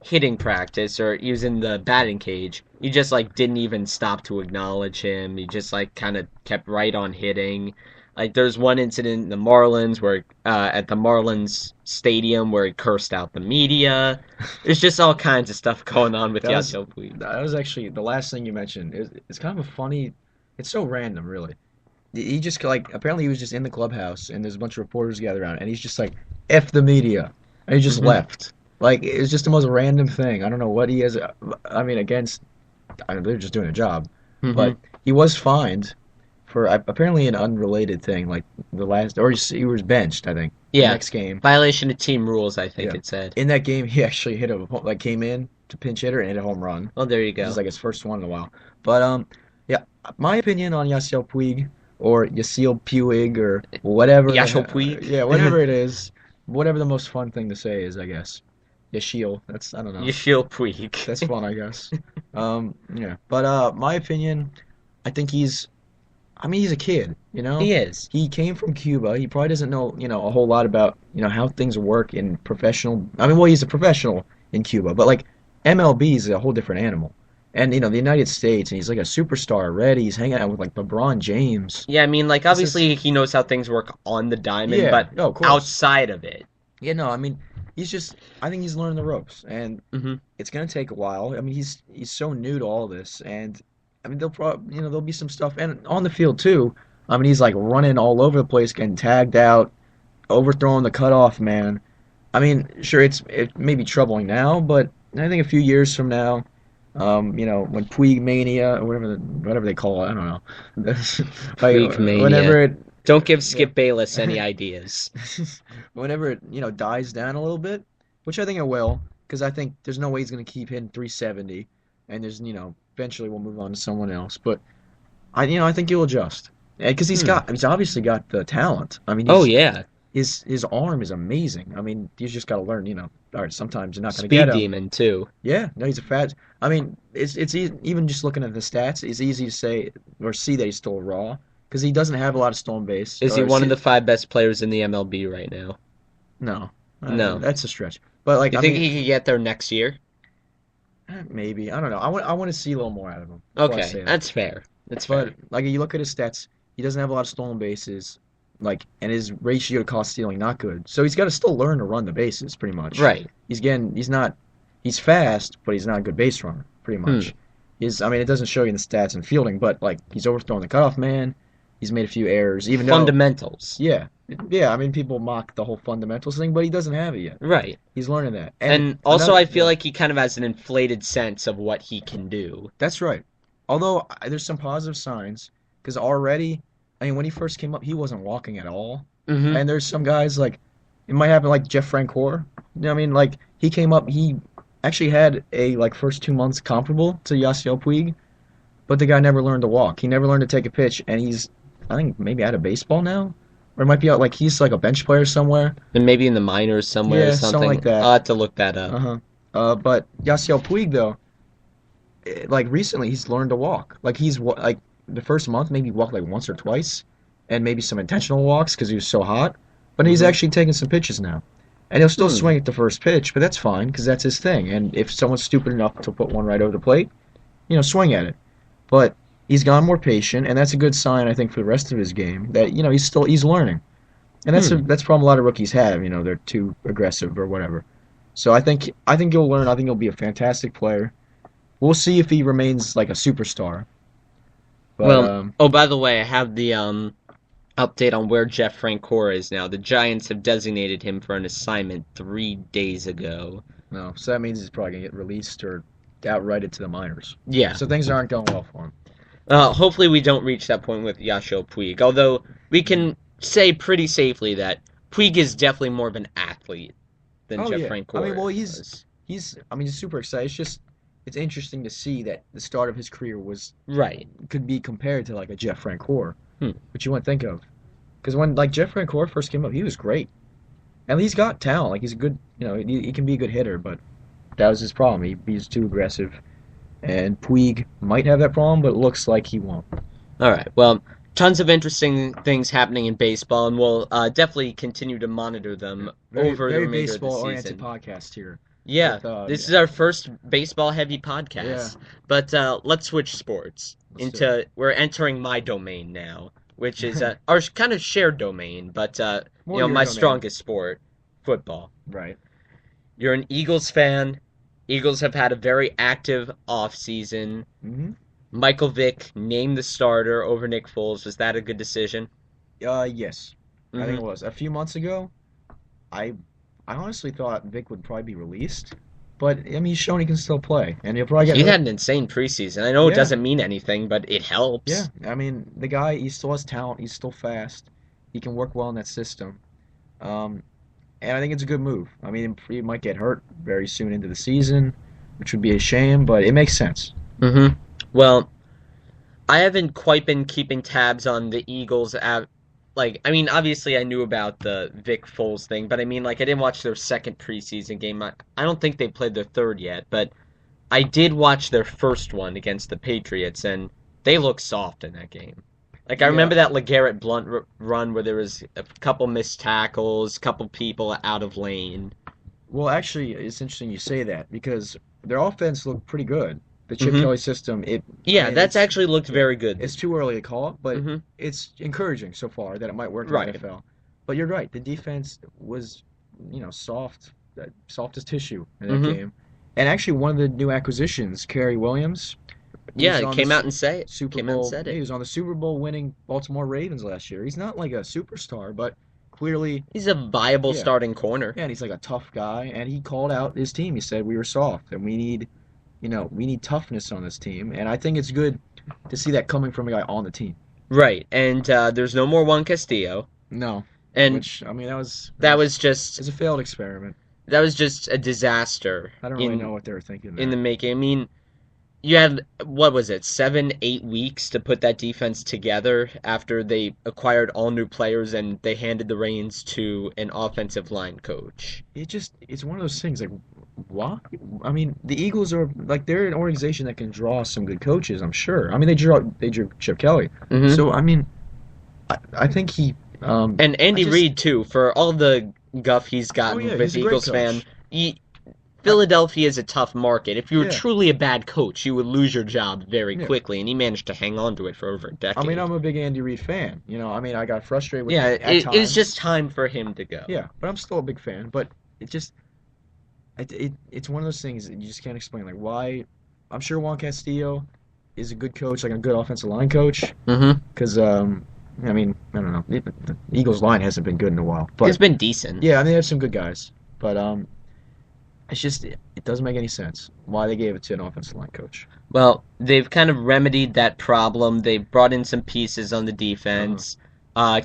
hitting practice or he was in the batting cage. He just like didn't even stop to acknowledge him. He just like kind of kept right on hitting. Like there's one incident in the Marlins where at the Marlins stadium where he cursed out the media. There's just all kinds of stuff going on with That was Yasiel Puig. that was actually the last thing you mentioned. It's kind of a funny. It's so random, really. he just like apparently he was just in the clubhouse and there's a bunch of reporters gathered around and he's just like F the media and he just Hmm. left. Like it was just the most random thing. I don't know what he has. I mean, against I mean, they're just doing a job, Hmm. but he was fined for apparently an unrelated thing, like the last, or he was benched, I think, the Yeah. next game. Violation of team rules, I think Yeah, it said. in that game, he actually hit like came in to pinch hitter and hit a home run, Oh, there you which is go. like his first one in a while. But yeah, my opinion on Yasiel Puig or Yasiel Puig or whatever Yashel Puig. yeah, whatever it is, whatever the most fun thing to say is, I guess. Yasiel, that's I don't know. Yashil Puig. That's fun, I guess. Yeah. But my opinion, I think I mean, he's a kid, you know? He is. He came from Cuba. He probably doesn't know, a whole lot about, how things work in professional. I mean, well, he's a professional in Cuba, but like MLB is a whole different animal. And, the United States, and he's like a superstar already. He's hanging out with like LeBron James. Yeah, I mean, like, This is, obviously he knows how things work on the diamond, yeah, but no, of course. outside of it. Yeah, no, I mean, I think he's learning the ropes, and Hmm. it's gonna take a while. I mean, he's so new to all this, and I mean, they'll probably, there'll be some stuff, and on the field too. I mean, he's like running all over the place, getting tagged out, overthrowing the cutoff man. I mean, sure, it may be troubling now, but I think a few years from now, when Puig mania or whatever they call it, I don't know, like Puig mania. whenever it, Don't give yeah. Skip Bayless any ideas. Whenever it dies down a little bit, which I think it will, because I think there's no way he's going to keep hitting 370, and there's eventually we'll move on to someone else. But I think he'll adjust, because Hmm. he's obviously got the talent. I mean, Oh yeah, his arm is amazing. I mean, he's just got to learn. All right, sometimes you're not going to get speed him. demon too. Yeah, no, he's a fat. I mean, even just looking at the stats, it's easy to say or see that he's still raw because he doesn't have a lot of stolen base Is he or one of see, the five best players in the MLB right now? no, No. that's a stretch. But like, You I think mean, he could get there next year? maybe I don't know. I want to see a little more out of him before I Okay, say that. that's fair. That's fair. But like, you look at his stats, he doesn't have a lot of stolen bases. Like, and his ratio to cost stealing not good. So he's got to still learn to run the bases pretty much. Right. He's not he's fast, but he's not a good base runner pretty Hmm. much. I mean, it doesn't show you in the stats and fielding, but like he's overthrown the cutoff man. He's made a few errors, even though Fundamentals. yeah, yeah. I mean, people mock the whole fundamentals thing, but he doesn't have it yet. Right. He's learning that. And And also, another, I feel yeah. like he kind of has an inflated sense of what he can do. That's right. Although there's some positive signs because already, I mean, when he first came up, he wasn't walking at all. Hmm. And there's some guys like it might happen like Jeff Francoeur. I mean, like he came up, he actually had a like first 2 months comparable to Yasiel Puig, but the guy never learned to walk. He never learned to take a pitch, and he's I think maybe out of baseball now, or it might be out like he's like a bench player somewhere. And maybe in the minors somewhere or Yeah, something like something. that. I'll have to look that up. Uh-huh. But Yasiel Puig though, like recently he's learned to walk. Like like the first month maybe he walked like once or twice, and maybe some intentional walks because he was so hot. But he's Hmm. actually taking some pitches now, and he'll still Hmm. swing at the first pitch, but that's fine because that's his thing. And if someone's stupid enough to put one right over the plate, swing at it. But he's gone more patient, and that's a good sign I think for the rest of his game that he's learning. And Hmm. that's a problem a lot of rookies have. They're too aggressive or whatever. So I think he'll learn. I think he'll be a fantastic player. We'll see if he remains like a superstar. But Well, oh, by the way, I have the update on where Jeff Francoeur is now. The Giants have designated him for an assignment 3 days ago. no, so that means he's probably gonna get released or outrighted to the minors. Yeah. So things aren't going well for him. Hopefully we don't reach that point with Yashil Puig. Although we can say pretty safely that Puig is definitely more of an athlete than Oh Jeff yeah, I mean, Francoeur well, was. he's super excited. It's interesting to see that the start of his career Right. could be compared to like a Jeff Francoeur, Hmm. which you wouldn't think of. Because when like Jeff Francoeur first came up, he was great, and he's got talent. Like he's a good, he can be a good hitter, but that was his problem. He's too aggressive, and Puig might have that problem, but it looks like he won't. All right. Well, tons of interesting things happening in baseball, and we'll definitely continue to monitor them Very over the very remainder of the baseball oriented season. podcast here. Yeah, With this yeah, is our first baseball heavy yeah, podcast. But let's switch sports let's do into we're entering my domain now, which is our kind of shared domain, but more your my domain, strongest sport, football. right? You're an Eagles fan. Eagles have had a very active off season. Mm-hmm. Michael Vick named the starter over Nick Foles. Was that a good decision? Yes, I think Mm-hmm. it was. A few months ago, I I honestly thought Vic would probably be released, but I mean, he's shown he can still play, and he'll probably get He had hurt. an insane preseason. I know it Yeah, doesn't mean anything, but it yeah. helps. I mean, the guy, he still has talent. He's still fast. He can work well in that system. Um, and I think it's a good move. I mean, he might get hurt very soon into the season, which would be a shame, but it makes sense. Mm-hmm. Well, I haven't quite been keeping tabs on the Eagles like I mean obviously I knew about the Vic Foles thing, but I mean like I didn't watch their second preseason game. I don't think they played their third yet, but I did watch their first one against the Patriots and they looked soft in that game. Like I Yeah. remember that LeGarrette Blunt run where there was a couple missed tackles, couple people out of lane. Well, actually, it's interesting you say that because their offense looked pretty good. The Chip Hmm. Kelly system, I Yeah, mean, that's actually looked yeah, very good. it's too early to call it, but Hmm. it's encouraging so far that it might work in the Right. NFL. But you're right, the defense was, soft, soft as tissue in that Hmm. game. And actually, one of the new acquisitions, Kerry Williams, he Yeah, was it on the came out and say it. Super Came out and Bowl. said Yeah, he it. was on the Super Bowl winning Baltimore Ravens last year. He's not like a superstar, but clearly, He's a viable yeah, starting corner. yeah, and he's like a tough guy, and he called out his team. He said we were soft, and we need toughness on this team, and I think it's good to see that coming from a guy on the team. Right, and there's no more Juan Castillo, No, and which I mean that was just it's a failed experiment. that was just a disaster I don't really in know what they were thinking in the there. making. I mean, you had what was it, 7, 8 weeks to put that defense together after they acquired all new players and they handed the reins to an offensive line coach. It's one of those things like why? I mean, the Eagles are like they're an organization that can draw some good coaches. I'm sure. I mean, they drew Chip Kelly, Hmm. so I mean, I think he And I Andy just Reid too, for all the guff he's oh gotten yeah, with he's a great Eagles fan. coach. I, Philadelphia is a tough market. If you were yeah, truly a bad coach, you would lose your job very yeah. quickly, and he managed to hang on to it for over a I mean, decade. I'm a big Andy Reid fan. I mean, I got frustrated with Yeah, him at it's just times. time for him to go. Yeah, but I'm still a big fan. But it just it's one of those things that you just can't explain. Like why? I'm sure Juan Castillo is a good coach, like a good offensive line coach. Hmm. Because I mean, I don't know. The Eagles line hasn't been good in a while. It's But been decent. yeah, I mean, they have some good guys. But it's just it doesn't make any sense why they gave it to an offensive line coach. Well, they've kind of remedied that problem. They brought in some pieces on the Uh-huh. defense.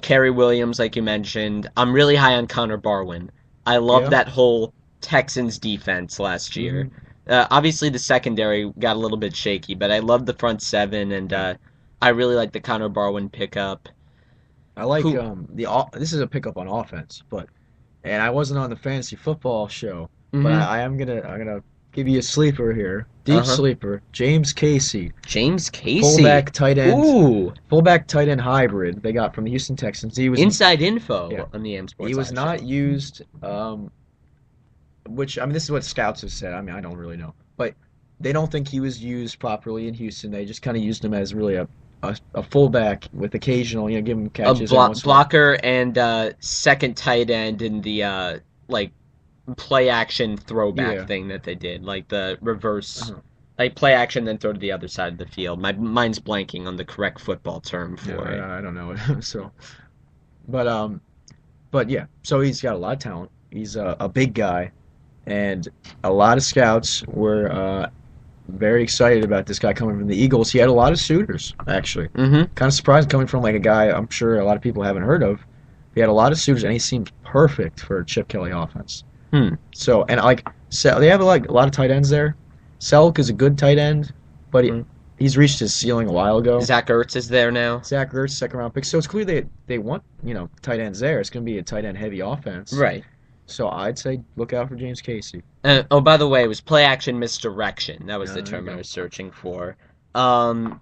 Kerry Williams, like you mentioned. I'm really high on Connor Barwin. I love Yeah. that whole Texans defense last year. Hmm. Obviously, the secondary got a little bit shaky, but I love the front seven, and Yeah. I really like the Connor Barwin pickup. I like Who? this is a pickup on offense, but and I wasn't on the fantasy football show, but Hmm. I'm gonna give you a sleeper here, deep Uh-huh. sleeper, James Casey, James Casey. fullback tight end, Ooh, fullback tight end hybrid they got from the Houston Texans. inside Yeah, info on the AM he Sports was Live not show. used, which I mean this is what scouts have said. I mean I don't really know, but they don't think he was used properly in Houston. They just kind of used him as really a fullback with occasional, give him A catches every once in a while. blocker and second tight end in the like play action throwback Yeah. thing that they did, like the reverse, Uh-huh. like play action then throw to the other side of the field. My mind's blanking on the correct football term Yeah, for it. I don't know it. So, but yeah. So he's got a lot of talent. He's a big guy, and a lot of scouts were very excited about this guy coming from the Eagles. He had a lot of suitors, actually. Mm-hmm. Kind of surprised coming from like a guy I'm sure a lot of people haven't heard of. He had a lot of suitors, and he seems perfect for a Chip Kelly offense. Hmm. So, and like, so they have like a lot of tight ends there. Selk is a good tight end, but Hmm. he's reached his ceiling a while ago. Zach Ertz is there now. Zach Ertz, second round pick. So it's clear they want, tight ends there. It's going to be a tight end heavy offense. Right. So I'd say look out for James Casey. Oh, by the way, it was play action misdirection. That was the There you term I go. was searching for.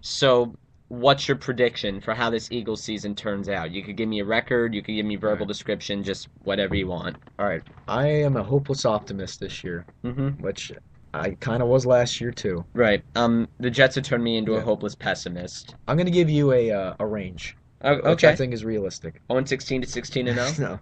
So what's your prediction for how this Eagles season turns out? You could give me a record, you could give me All verbal right. description, just whatever you want. All right. I am a hopeless optimist this year, Mm-hmm. which I kind of was last year too. Right. The Jets have turned me into a Yeah. hopeless pessimist. I'm going to give you a range, Oh, which I okay. think is realistic. 0-16 to 16-0. No,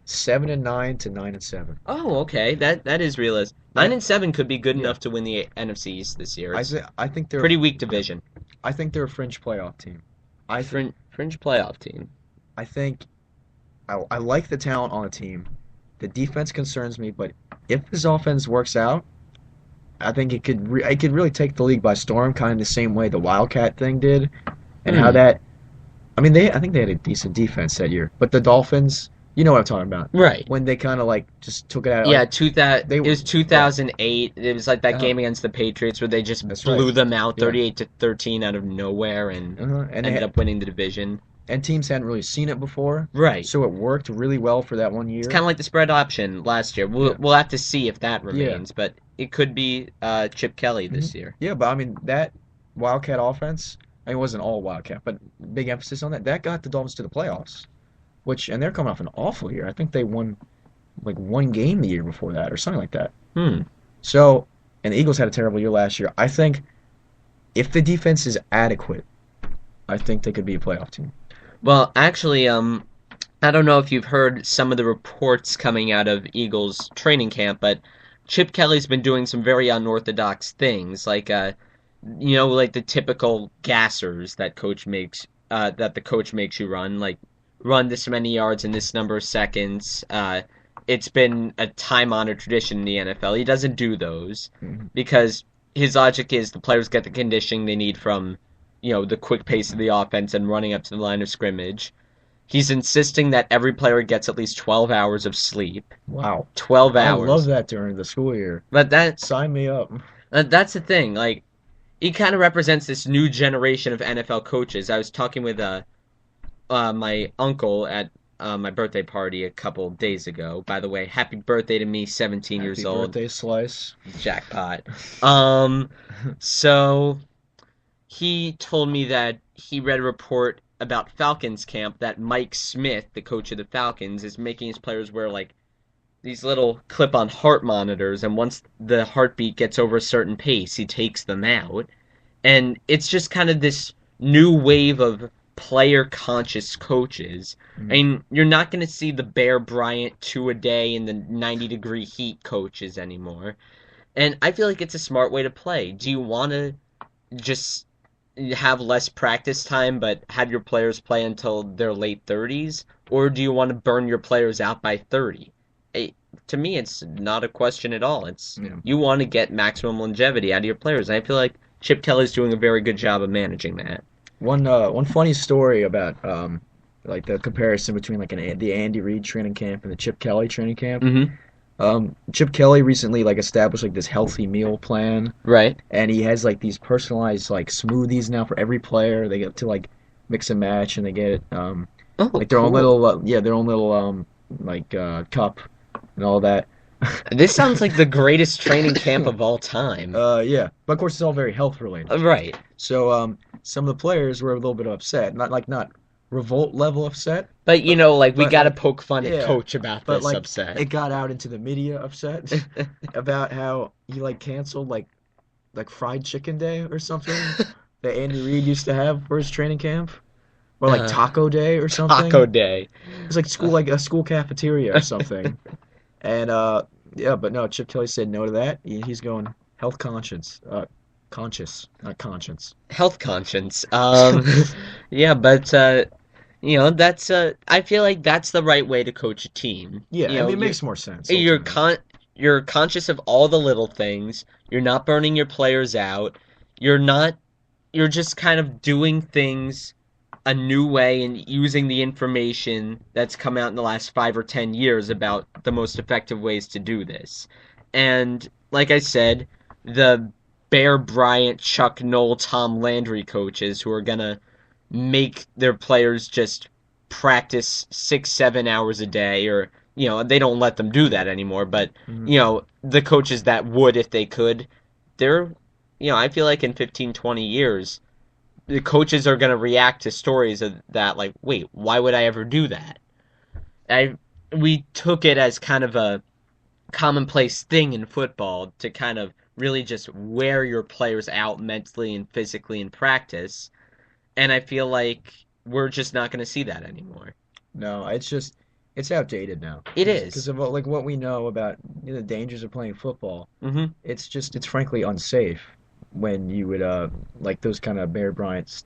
7-9 to 9-7. Oh, okay. That is realistic. Yeah, 9-7 could be good yeah. enough to win the NFC East this year. It's I think they're pretty weak division. I think they're a fringe playoff team. I th Fringe playoff team. I think I like the talent on the team. The defense concerns me, but if this offense works out, I think it could really take the league by storm, kind of the same way the Wildcat thing did, and how Hmm. that. I mean, I think they had a decent defense that year, but the Dolphins, you know what I'm talking about, Right. when they kind of like just took it out, Yeah, like it they were, was yeah, 2008. It was like that uh-huh, game against the Patriots where they just that's right, blew them out yeah, 38-13 out of nowhere and and ended up winning the division. teams hadn't really seen it before, Right. so it worked really well for that one It's year. kind of like the spread option last year. We'll Yeah, we'll have to see if that yeah, remains, but it could be Chip Kelly hmm this year. yeah, but I mean that Wildcat offense, I mean, it wasn't all Wildcat, but big emphasis on that. That got the Dolphins to the playoffs, which and they're coming off an awful year. I think they won like one game the year before that or something like that. Hmm. So, and the Eagles had a terrible year last year. I think if the defense is adequate, I think they could be a playoff team. Well, actually, I don't know if you've heard some of the reports coming out of Eagles training camp, but Chip Kelly's been doing some very unorthodox things, like like the typical gassers that the coach makes you run, like run this many yards in this number of seconds. It's been a time-honored tradition in the NFL. He doesn't do those Mhm. because his logic is the players get the conditioning they need from, the quick pace of the offense and running up to the line of scrimmage. He's insisting that every player gets at least 12 hours of sleep. Wow. 12 I love hours. that during the school year. But Sign me up. that's the thing. Like he kind of represents this new generation of NFL coaches. I was talking with my uncle at my birthday party a couple days ago. By the way, happy birthday to me, 17 Happy years old. birthday, Slice. Jackpot. Um, so he told me that he read a report about Falcons camp that Mike Smith, the coach of the Falcons, is making his players wear like these little clip-on heart monitors, and once the heartbeat gets over a certain pace, he takes them out. And it's just kind of this new wave of player conscious coaches. I Mhm. mean, you're not going to see the Bear Bryant two a day in the 90-degree heat coaches anymore. And I feel like it's a smart way to play. Do you want to just have less practice time but have your players play until their late 30s, or do you want to burn your players out by 30? To me, it's not a question at all. It's Yeah. you want to get maximum longevity out of your players. And I feel like Chip Kelly's doing a very good job of managing that. One funny story about like the comparison between like the Andy Reid training camp and the Chip Kelly training camp. Mm-hmm. Chip Kelly recently like established like this healthy meal plan, Right. and he has like these personalized like smoothies now for every player. They get to like mix and match, and they get Oh, like their own cool. little their own little like cup and all that. This sounds like the greatest training camp of all time. Yeah, but of course it's all very health related. Right. So some of the players were a little bit upset, not revolt level upset, But but like we gotta like poke fun at yeah, Coach about but this like upset. it got out into the media upset about how he like canceled like fried chicken day or something that Andy Reid used to have for his training camp, or like uh, taco day or Taco something. Day. It's like school like a school cafeteria or something. And yeah, but no, Chip Kelly said no to that. He's going health conscious, conscious, not conscience. Health conscience. Yeah, but that's I feel like that's the right way to coach a team. Yeah, I mean it makes more sense You're ultimately. con you're conscious of all the little things. You're not burning your players out. You're not you're just kind of doing things a new way and using the information that's come out in the last 5 or 10 years about the most effective ways to do this. And like I said, the Bear Bryant, Chuck Noll, Tom Landry coaches who are gonna make their players just practice 6, 7 hours a day, or they don't let them do that anymore. But Mhm. the coaches that would if they could, they're I feel like in 15, 20 years the coaches are going to react to stories of that like, wait, why would I ever do that? I We took it as kind of a commonplace thing in football to kind of really just wear your players out mentally and physically in practice, and I feel like we're just not going to see that anymore. No, it's just it's outdated now It because is. of like what we know about the dangers of playing football. Mm-hmm. It's frankly unsafe. when you would like those kind of Bear Bryant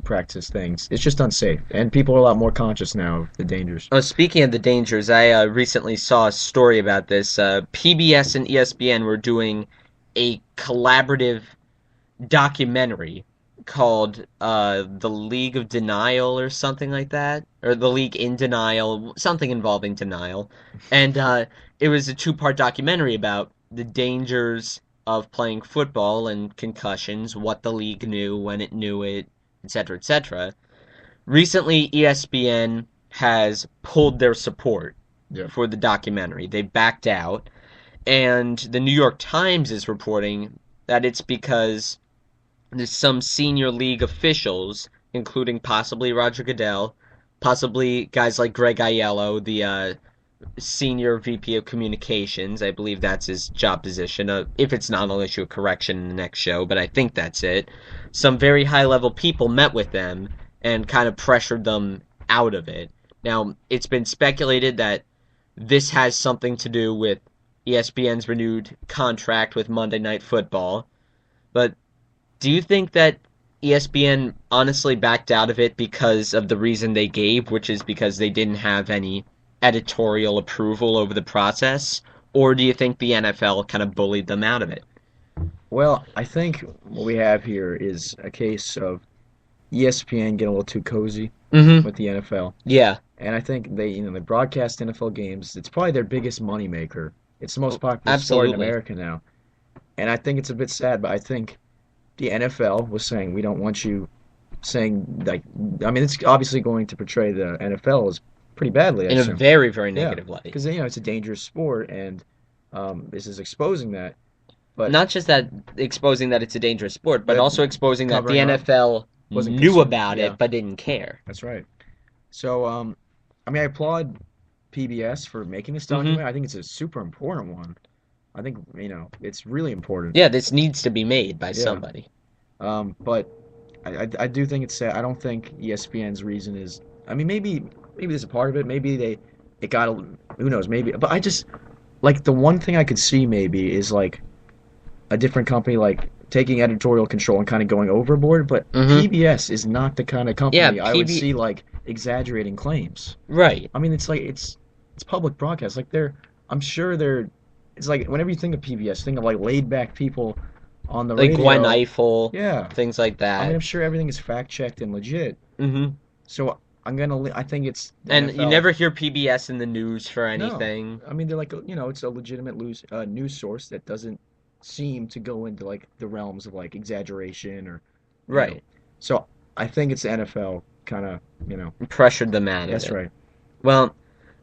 practice things. It's just unsafe, and people are a lot more conscious now of the dangers. Speaking of the dangers, I recently saw a story about this. PBS and ESPN were doing a collaborative documentary called The League of Denial or something like that, or The League in Denial, something involving denial. And it was a two-part documentary about the dangers of playing football and concussions, what the league knew, when it knew it, etc., etc. Recently, ESPN has pulled their support Yeah. for the documentary. They backed out, and the New York Times is reporting that it's because there's some senior league officials, including possibly Roger Goodell, possibly guys like Greg Aiello, the senior VP of communications. I believe that's his job position. If it's not, I'll issue a correction in the next show, but I think that's it. Some very high level people met with them and kind of pressured them out of it. Now, it's been speculated that this has something to do with ESPN's renewed contract with Monday Night Football, but do you think that ESPN honestly backed out of it because of the reason they gave, which is because they didn't have any editorial approval over the process? Or do you think the NFL kind of bullied them out of it? Well, I think what we have here is a case of ESPN getting a little too cozy Mm-hmm. with the NFL. Yeah. And I think they broadcast NFL games. It's probably their biggest moneymaker. It's the most popular sport in Absolutely. America now. And I think it's a bit sad, but I think the NFL was saying we don't want you saying like I mean it's obviously going to portray the NFL as pretty badly, I In a assume. very, very Yeah, negative light. because it's a dangerous sport, and this is exposing that. But Not just that exposing that it's a dangerous sport, but that also exposing that the covering up NFL wasn't knew concerned. about Yeah, it but didn't care. that's right. So I mean I applaud PBS for making this Mm-hmm. document. I think it's a super important one. I think it's really important. Yeah, this needs to be made by Yeah. somebody. But I do think it's sad. I don't think ESPN's reason is. I mean, maybe there's a part of it. Maybe it got who knows. Maybe, but I just like the one thing I could see maybe is like a different company like taking editorial control and kind of going overboard. But Mm-hmm. PBS is not the kind of Yeah, company I would see like exaggerating claims. Right. I mean, it's like it's public broadcast. Like I'm sure they're. It's like whenever you think of PBS, think of like laid back people on the Like Gwen radio. Eiffel, Yeah. things like I mean, that. I'm sure everything is fact checked and legit. Mm-hmm. So I think it's the And you NFL. never hear PBS in the news for No, anything. I mean they're like it's a legitimate news source that doesn't seem to go into like the realms of like exaggeration or you know. Right. So I think it's the NFL kind of Pressured them out of that's it. right. Well,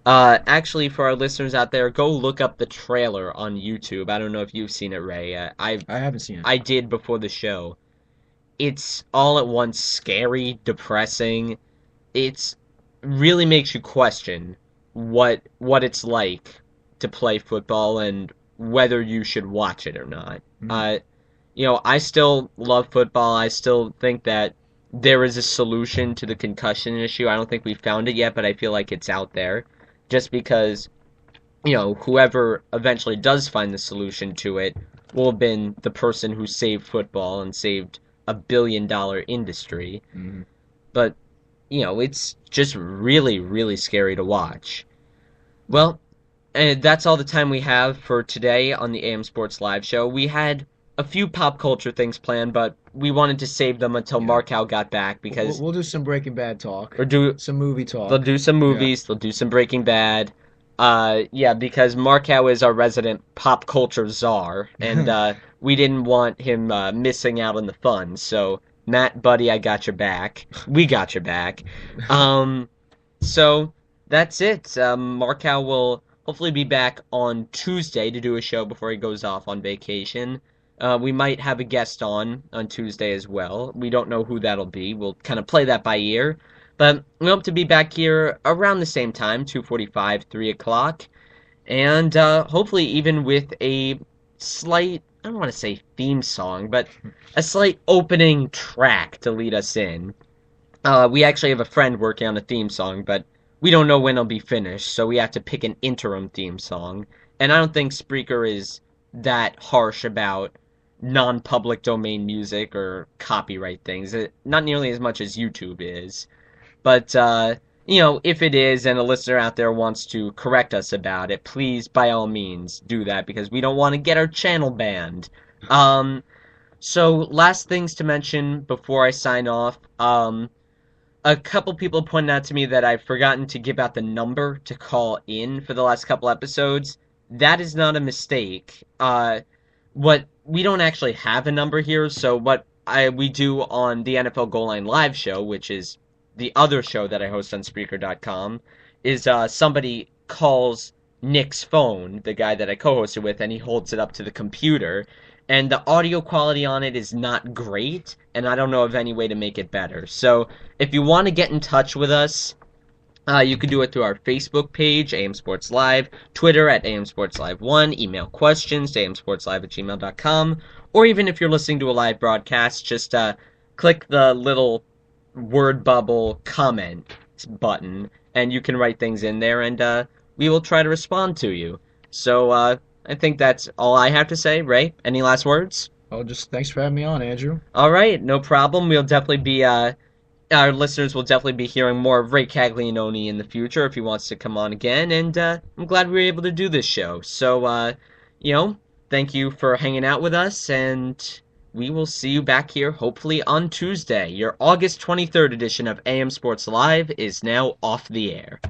actually, for our listeners out there, go look up the trailer on YouTube. I don't know if you've seen it, Ray. I haven't seen it. I did before the show. It's all at once scary, depressing. It's really makes you question what it's like to play football and whether you should watch it or not. Mhm. Uh, I still love football. I still think that there is a solution to the concussion issue. I don't think we found it yet, but I feel like it's out there. Just because, whoever eventually does find the solution to it will have been the person who saved football and saved $1 billion industry. Mhm. But, it's just really, really scary to watch. Well, and that's all the time we have for today on the AM Sports Live show. We had a few pop culture things planned, but we wanted to save them until Yeah. Markow got back We'll, because we'll do some Breaking Bad talk, or do some movie they'll talk. do some Yeah. movies, they'll do some Breaking Bad. Yeah, because Markow is our resident pop culture czar, and we didn't want him missing out on the fun. So, Matt, buddy, I got your back. We got your back. Um, so that's it. Markow will hopefully be back on Tuesday to do a show before he goes off on vacation. We might have a guest on Tuesday as well. We don't know who that'll be. We'll kind of play that by ear. But we hope to be back here around the same time, 2:45, 3 o'clock. And hopefully even with a slight, I don't want to say theme song, but a slight opening track to lead us in. We actually have a friend working on a theme song, but we don't know when it'll be finished, so we have to pick an interim theme song. And I don't think Spreaker is that harsh about non-public domain music or copyright things. Not nearly as much as YouTube is. But, if it is and a listener out there wants to correct us about it, please, by all means, do that because we don't want to get our channel banned. Um, so, last things to mention before I sign off. A couple people pointed out to me that I've forgotten to give out the number to call in for the last couple episodes. That is not a mistake. What we don't actually have a number here, so what we do on the NFL Goal Line Live show, which is the other show that I host on Spreaker.com, is somebody calls Nick's phone, the guy that I co-hosted with, and he holds it up to the computer, and the audio quality on it is not great, and I don't know of any way to make it better. So if you want to get in touch with us, you can do it through our Facebook page, AM Sports Live, Twitter at AM Sports Live 1, email questions to amsportslive@gmail.com, or even if you're listening to a live broadcast, just click the little word bubble comment button, and you can write things in there, and we will try to respond to you. So I think that's all I have to say, Ray. Any last words? Well, just thanks for having me on, Andrew. All right, no problem. We'll definitely be our listeners will definitely be hearing more of Ray Caglianone in the future if he wants to come on again. And I'm glad we were able to do this show. So, thank you for hanging out with us, and we will see you back here hopefully on Tuesday. Your August 23rd edition of AM Sports Live is now off the air.